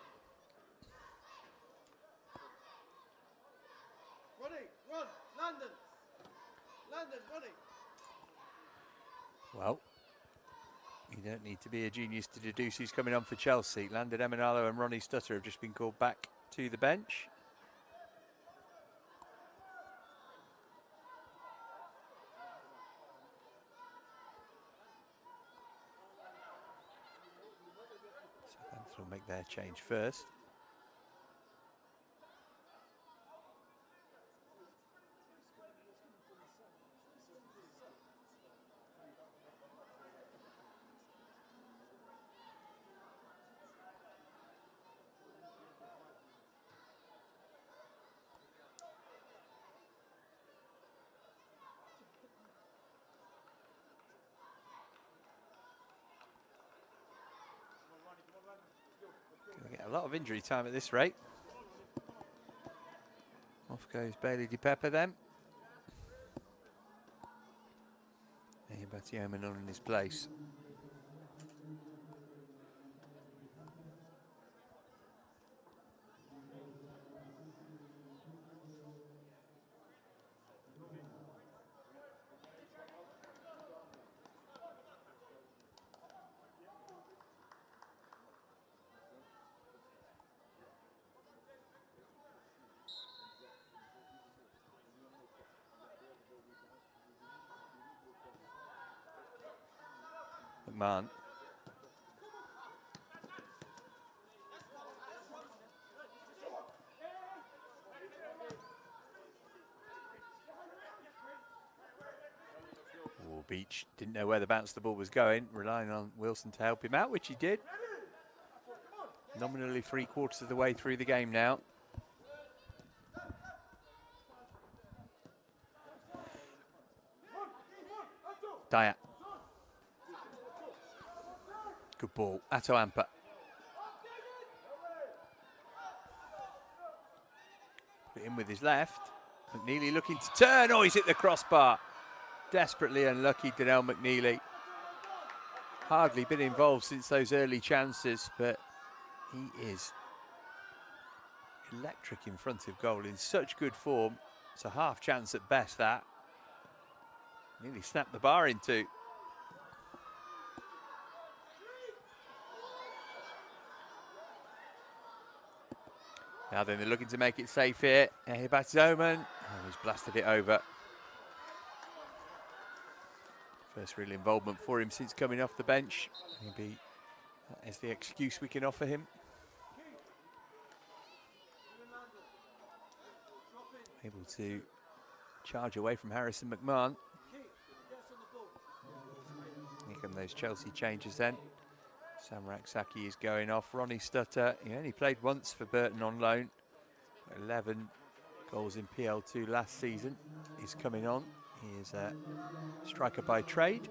Run, London, running.
Well, you don't need to be a genius to deduce who's coming on for Chelsea. Landon Emanalo and Ronnie Stutter have just been called back to the bench. Southampton will make their change first. Gonna get a lot of injury time at this rate. Off goes Bailey DePepper then. Ehibit-Atioman on in his place. McMahon. Oh, Beach didn't know where the bounce the ball was going, relying on Wilson to help him out, which he did. Nominally 3/4 of the way through the game now. Dyer. Good ball, Atto Ampa. Put it in with his left. McNeely looking to turn. Oh, he's hit the crossbar. Desperately unlucky, Donnell McNeely. Hardly been involved since those early chances, but he is electric in front of goal in such good form. It's a half chance at best, that. Nearly snapped the bar in two. Now then, they're looking to make it safe here. Zoman. Oh, he's blasted it over. First real involvement for him since coming off the bench. Maybe that is the excuse we can offer him. Able to charge away from Harrison McMahon. Here come those Chelsea changes then. Sam Raksaki is going off. Ronnie Stutter, he only played once for Burton on loan. 11 goals in PL2 last season. He's coming on. He is a striker by trade.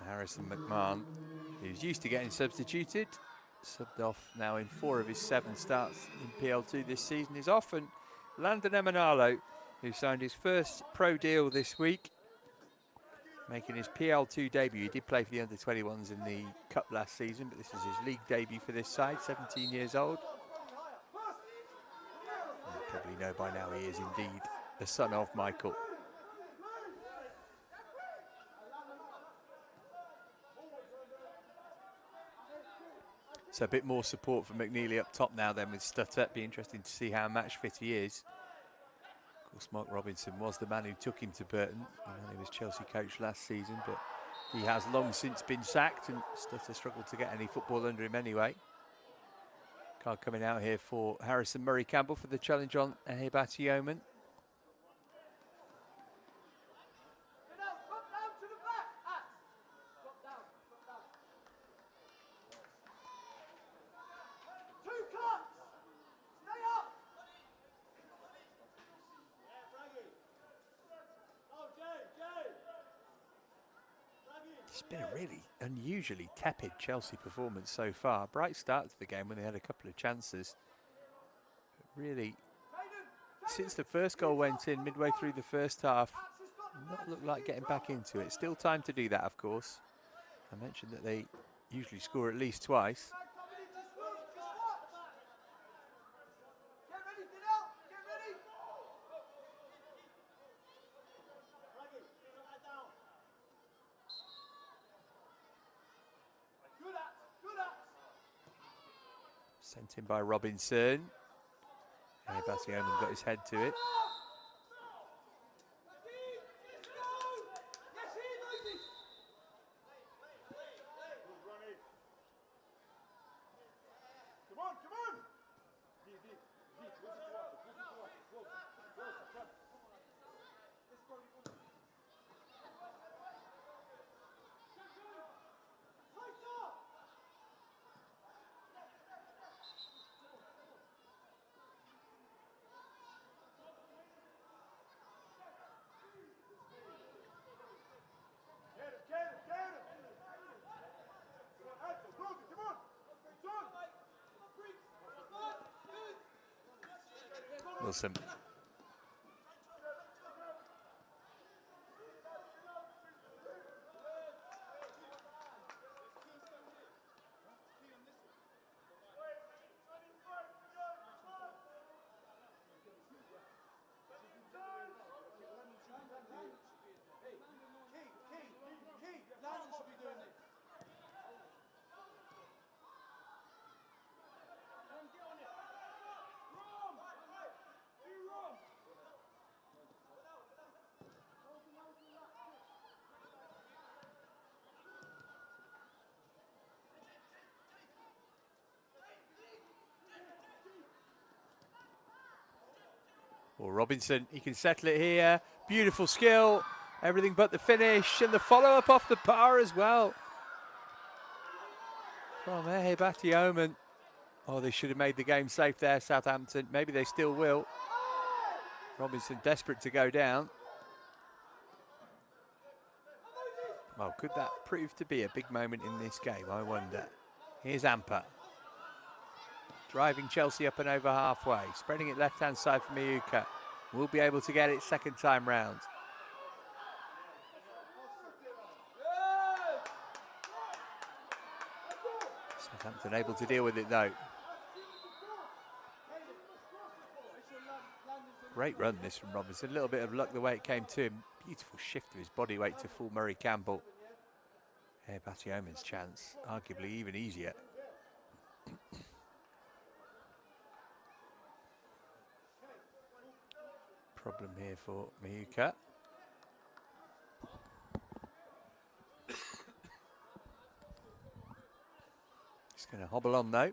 Harrison McMahon, who's used to getting substituted, subbed off now in 4 of his 7 starts in PL2 this season, is off. And Landon Emanalo, who signed his first pro deal this week, making his PL2 debut. He did play for the under-21s in the Cup last season, but this is his league debut for this side, 17 years old. You probably know by now he is indeed the son of Michael. So a bit more support for McNeely up top now then with Stutter. Be interesting to see how match fit he is. Of course, Mark Robinson was the man who took him to Burton. He was Chelsea coach last season, but he has long since been sacked, and Stutter struggled to get any football under him anyway. Card coming out here for Harrison Murray Campbell for the challenge on Ehebati Yeoman. It's been a really unusually tepid Chelsea performance so far. Bright start to the game when they had a couple of chances. But really, since the first goal went in midway through the first half, not looked like getting back into it. Still time to do that, of course. I mentioned that they usually score at least twice. Sent in by Robinson. Ehebati Yeoman got his head to it. Wilson. Well, Robinson, he can settle it here. Beautiful skill. Everything but the finish and the follow-up off the bar as well. From Ehebati Yeoman. Oh, they should have made the game safe there, Southampton. Maybe they still will. Robinson desperate to go down. Well, could that prove to be a big moment in this game, I wonder. Here's Amper. driving Chelsea up and over halfway. Spreading it left-hand side for Miyuka. Will be able to get it second time round. Southampton able to deal with it though. Great run this from Robinson. A little bit of luck the way it came to him. Beautiful shift of his body weight to full Murray Campbell. Batioman's chance, arguably even easier. Problem here for Miyuka. He's going to hobble on though.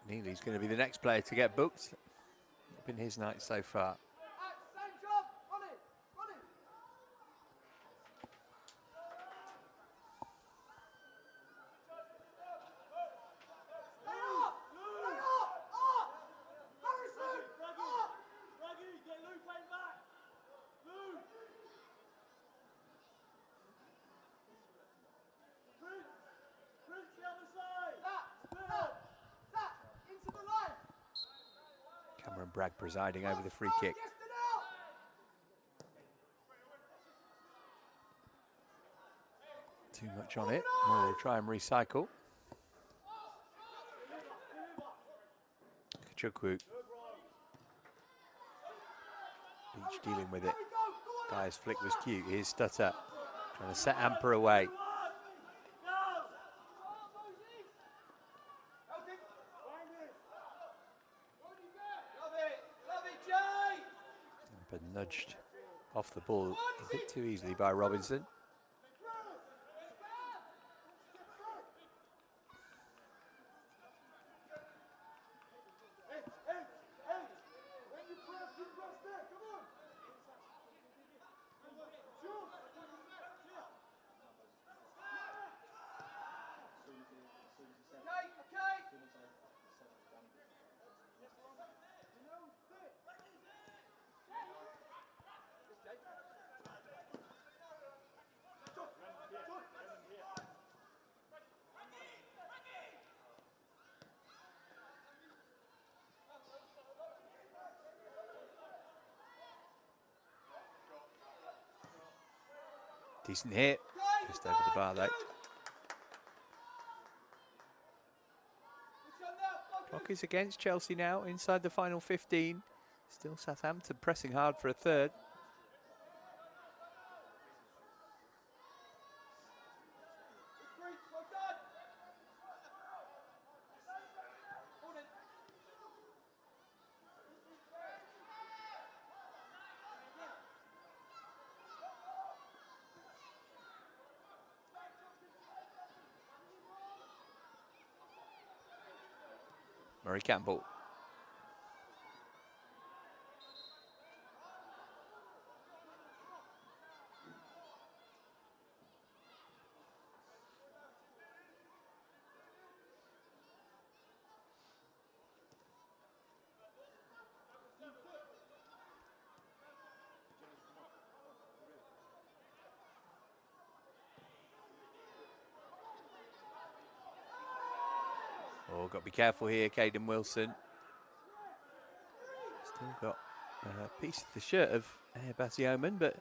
Neely's going to be the next player to get booked. Been his night so far. Bragg presiding over the free kick. Too much on it. Moore will try and recycle. Kachukwu. Beach dealing with it. Dyer's flick was cute. Here's Stutter trying to set Amper away. But nudged off the ball a bit too easily by Robinson. Decent hit, just over the bar though. Clock is against Chelsea now, inside the final 15. Still Southampton pressing hard for a third. Murray Campbell. Oh, got to be careful here, Caden Wilson. Still got a piece of the shirt of Batioman, but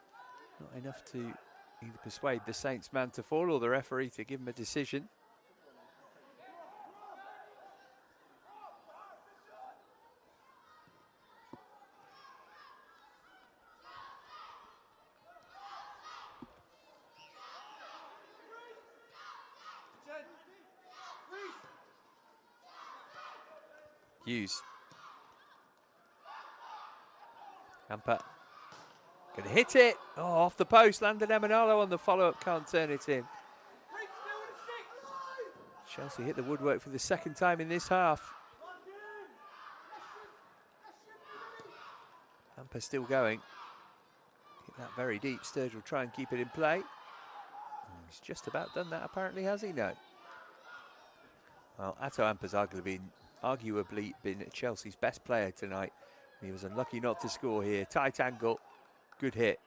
not enough to either persuade the Saints man to fall or the referee to give him a decision. Hughes. Amper. Gonna hit it. Oh, off the post. Landon Emanalo on the follow-up. Can't turn it in. Chelsea hit the woodwork for the second time in this half. Amper still going. Hit that very deep. Sturge will try and keep it in play. He's just about done that, apparently, has he? No. Well, Atto Amper's arguably been Chelsea's best player tonight. He was unlucky not to score here. Tight angle. Good hit.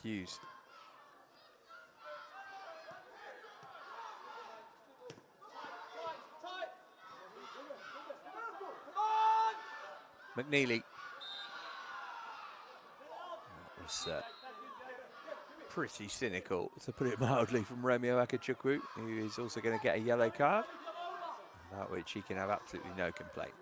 Hughes. McNeely. That was pretty cynical, to put it mildly, from Romeo Akachukwu, who is also going to get a yellow card, about which he can have absolutely no complaint.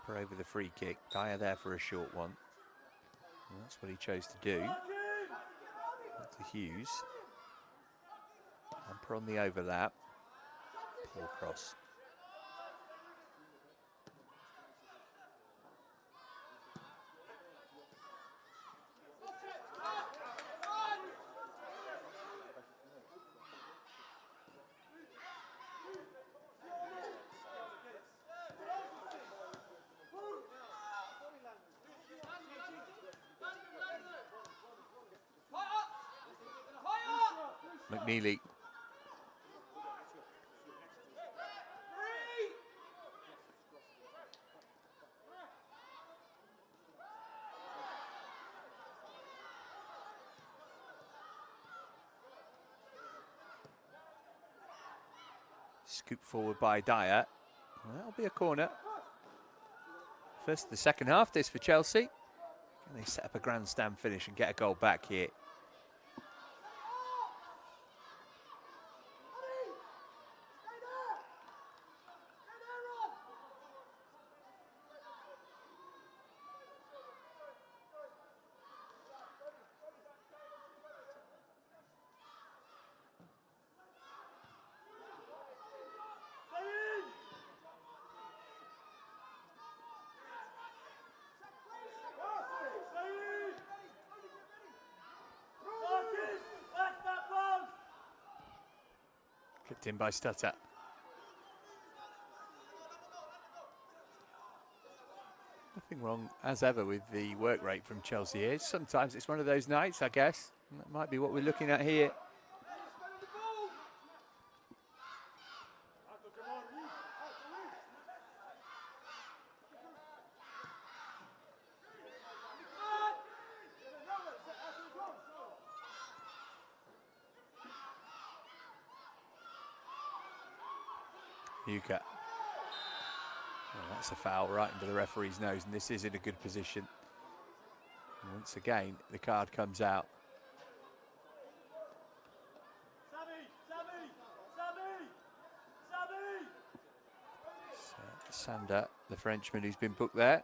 Amper over the free kick. Dyer there for a short one. And that's what he chose to do. To Hughes. Amper on the overlap. Poor cross. McNeely. Scooped forward by Dyer. That'll be a corner. First of the second half, this for Chelsea. Can they set up a grandstand finish and get a goal back here? Clipped in by Stutter. Nothing wrong, as ever, with the work rate from Chelsea here. Sometimes it's one of those nights, I guess. And that might be what we're looking at here. Yuka. Well, that's a foul right into the referee's nose, and this is in a good position. And once again, the card comes out. Sander, the Frenchman who's been booked there.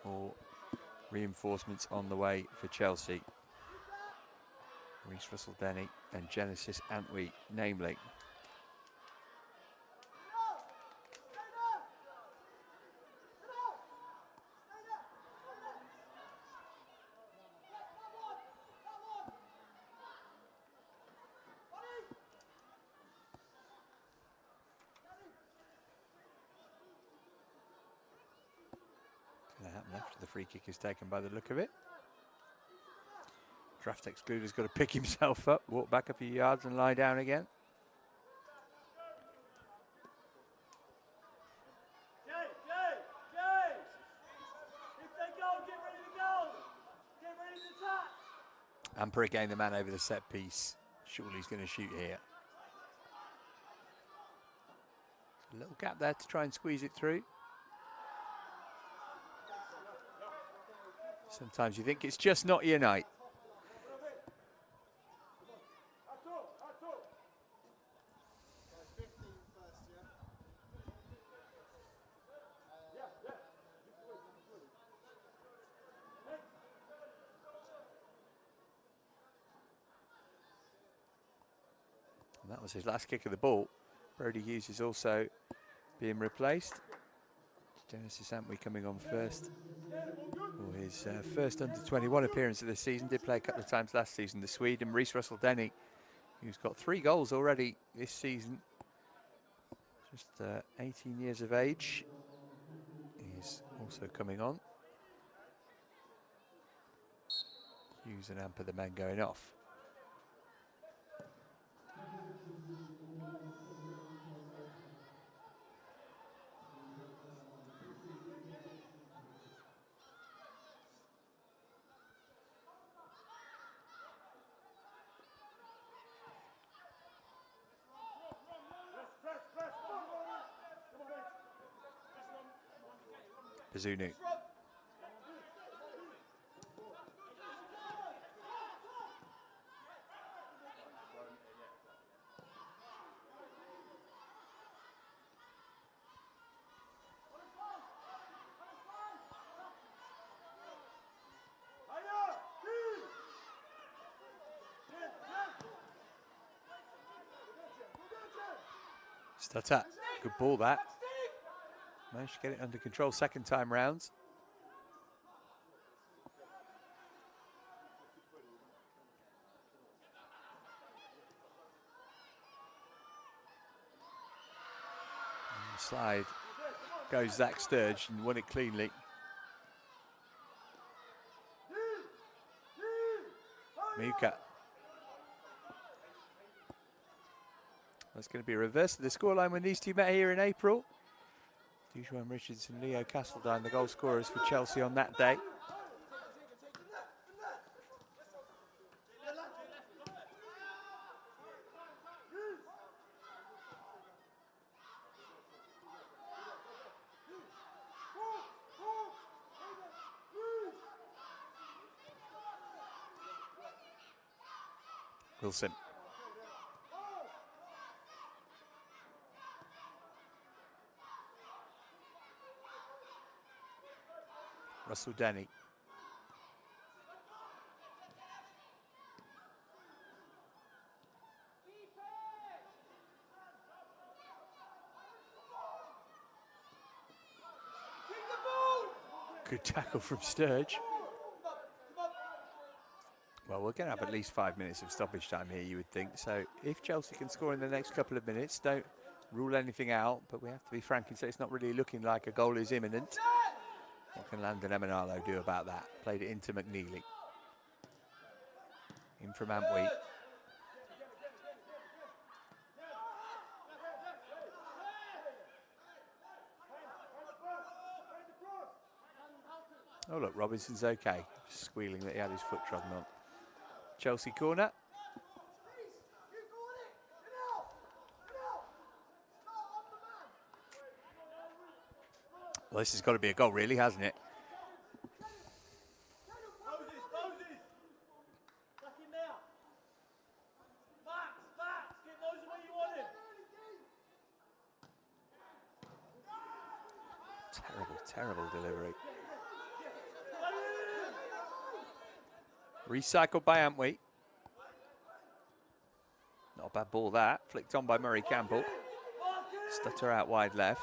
Or reinforcements on the way for Chelsea. Reece Russell-Denny and Genesis Antwi, namely. Going to happen after the free kick is taken by the look of it. Draft excluder's got to pick himself up, walk back a few yards and lie down again. Amper again, the man over the set piece. Surely he's going to shoot here. A little gap there to try and squeeze it through. Sometimes you think it's just not your night. And that was his last kick of the ball. Brody Hughes is also being replaced. Genesis Antwi coming on first for his first under-21 appearance of the season. Did play a couple of times last season. The Swede and Reece Russell-Denny, who's got 3 goals already this season. Just 18 years of age. He's also coming on. Hughes and Amper, the men going off. Bazunu. Stutter, good ball that. Managed to get it under control second time round. And the slide goes Zach Sturge and won it cleanly. Mika. That's going to be a reverse of the scoreline when these two met here in April. Dujuan Richards and Leo Castledine, the goal scorers for Chelsea on that day. Wilson. Russell Denny. Good tackle from Sturge. Well, we're going to have at least 5 minutes of stoppage time here, you would think. So if Chelsea can score in the next couple of minutes, don't rule anything out. But we have to be frank and say it's not really looking like a goal is imminent. What can Landon Emanalo do about that? Played it into McNeely. In from Antwi. Oh look, Robinson's okay. Squealing that he had his foot trodden on. Chelsea corner. Well, this has got to be a goal, really, hasn't it? Terrible, terrible delivery. Recycled by Antwi. Not a bad ball that. Flicked on by Murray Campbell. Stutter out wide left.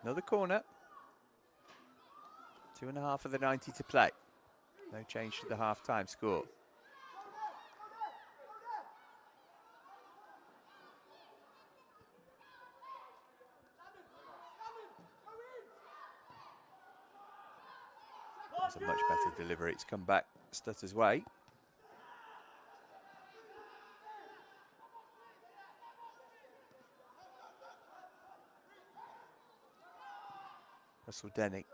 Another corner. 2.5 of the 90 to play. No change to the half-time score. It's a much better delivery. It's come back Stutter's way. Russell Denny.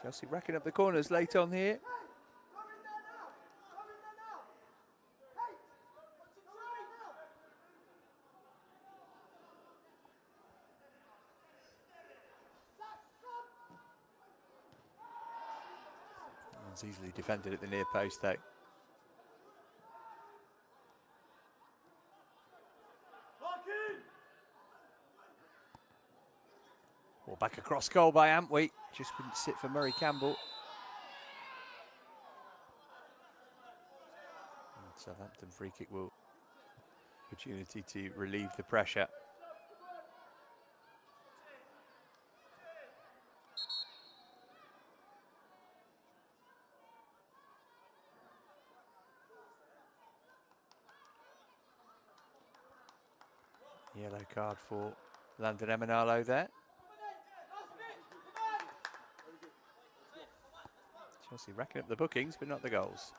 Chelsea racking up the corners late on here. It's easily defended at the near post though. Or back across goal by Antwi. Just wouldn't sit for Murray Campbell. And Southampton free kick will opportunity to relieve the pressure. Yellow card for Landon Emanalo there. Chelsea racking up the bookings, but not the goals.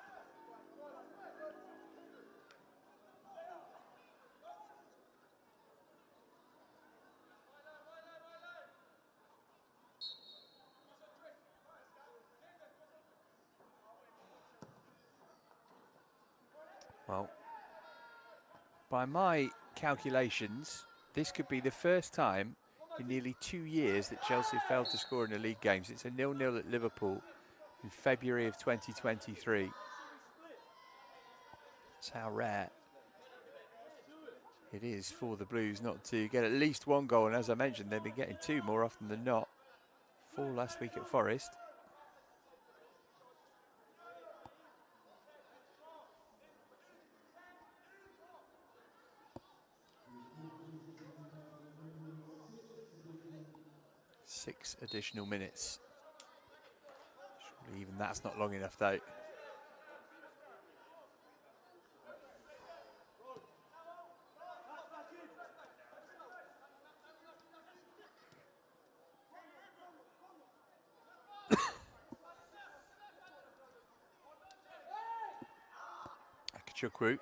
Well, by my calculations, this could be the first time in nearly 2 years that Chelsea failed to score in a league game. It's a 0-0 at Liverpool in February of 2023. That's how rare it is for the Blues not to get at least one goal. And as I mentioned, they've been getting two more often than not. 4 last week at Forest. Six additional minutes. Surely even that's not long enough though. Akachukwu.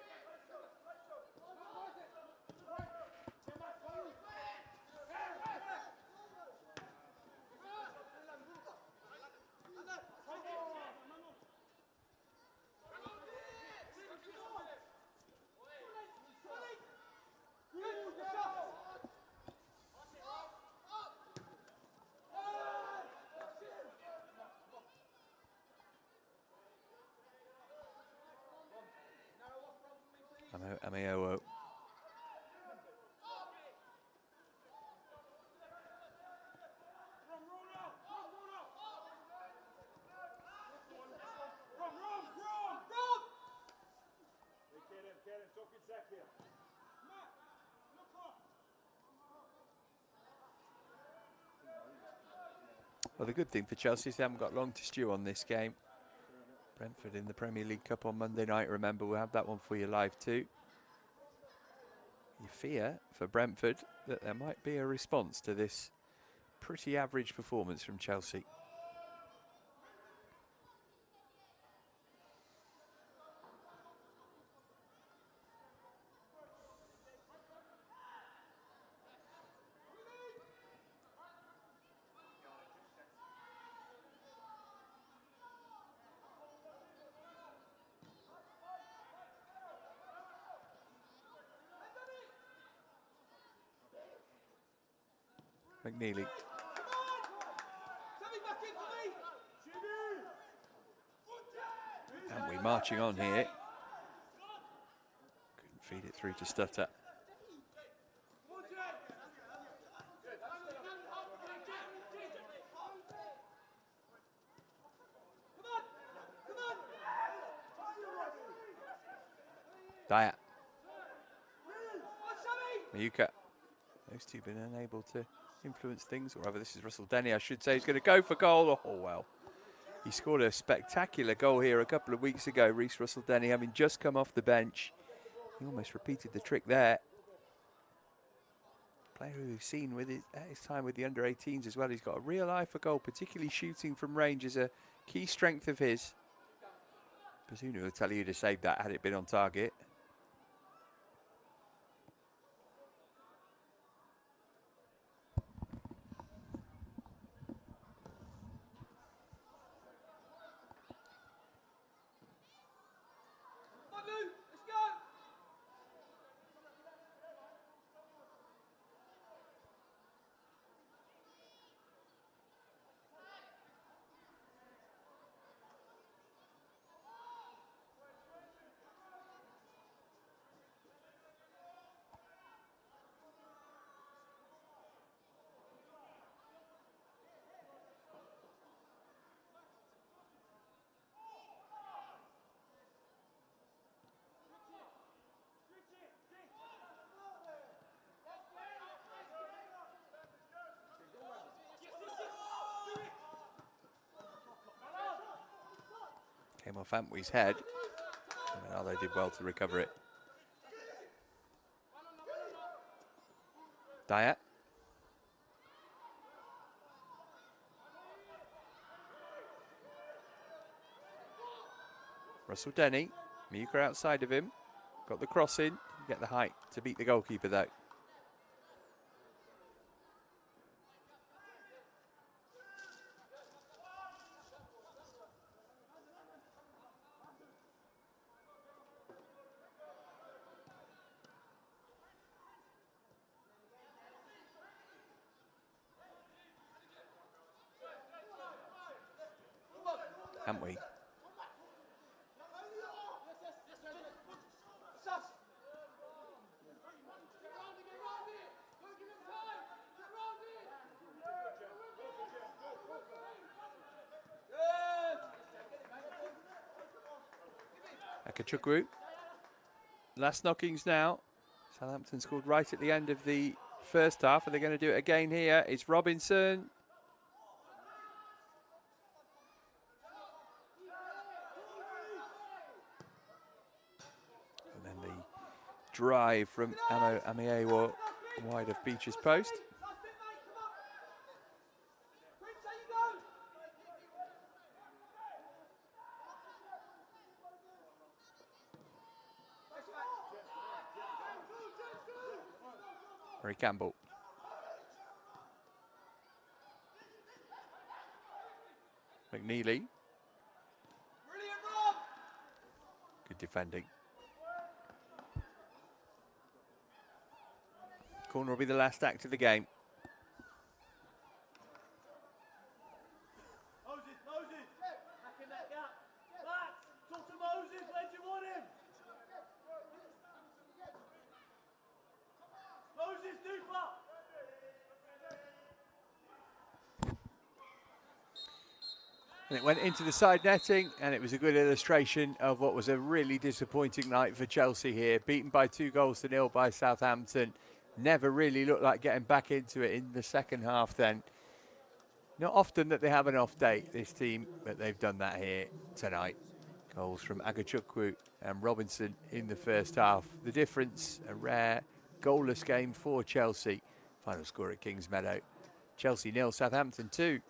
Ameowo. Well, the good thing for Chelsea is they haven't got long to stew on this game. Brentford in the Premier League Cup on Monday night. Remember, we'll have that one for you live too. You fear for Brentford that there might be a response to this pretty average performance from Chelsea. McNeely. And we're marching on here. Couldn't feed it through to Stutter. Dayat. Mayuka. Those two been unable to influence things. Or rather, this is Russell Denny, I should say. He's going to go for goal. Oh, well. He scored a spectacular goal here a couple of weeks ago. Reece Russell Denny, having just come off the bench. He almost repeated the trick there. Player who we've seen with his time with the under-18s as well. He's got a real eye for goal, particularly shooting from range is a key strength of his. Bazunu will tell you to save that had it been on target. Came off Antwi's head. And they did well to recover it. Dayat. Russell Denny. Mayuka outside of him. Got the cross in. Get the height to beat the goalkeeper though. Antwi. Akachukwu. Last knockings now. Southampton scored right at the end of the first half. Are they going to do it again here? It's Robinson. And then the drive from Amiawa wide of Beach's post. Murray Campbell. McNeely. Good defending. Corner will be the last act of the game.
Moses, back in that gap. Max, talk to Moses, where do you want him? Moses, Dupa.
And it went into the side netting, and it was a good illustration of what was a really disappointing night for Chelsea here. Beaten by 2-0 by Southampton. Never really looked like getting back into it in the second half then. Not often that they have an off day, this team, but they've done that here tonight. Goals from Agachukwu and Robinson in the first half. The difference, a rare goalless game for Chelsea. Final score at Kings Meadow. Chelsea 0, Southampton 2.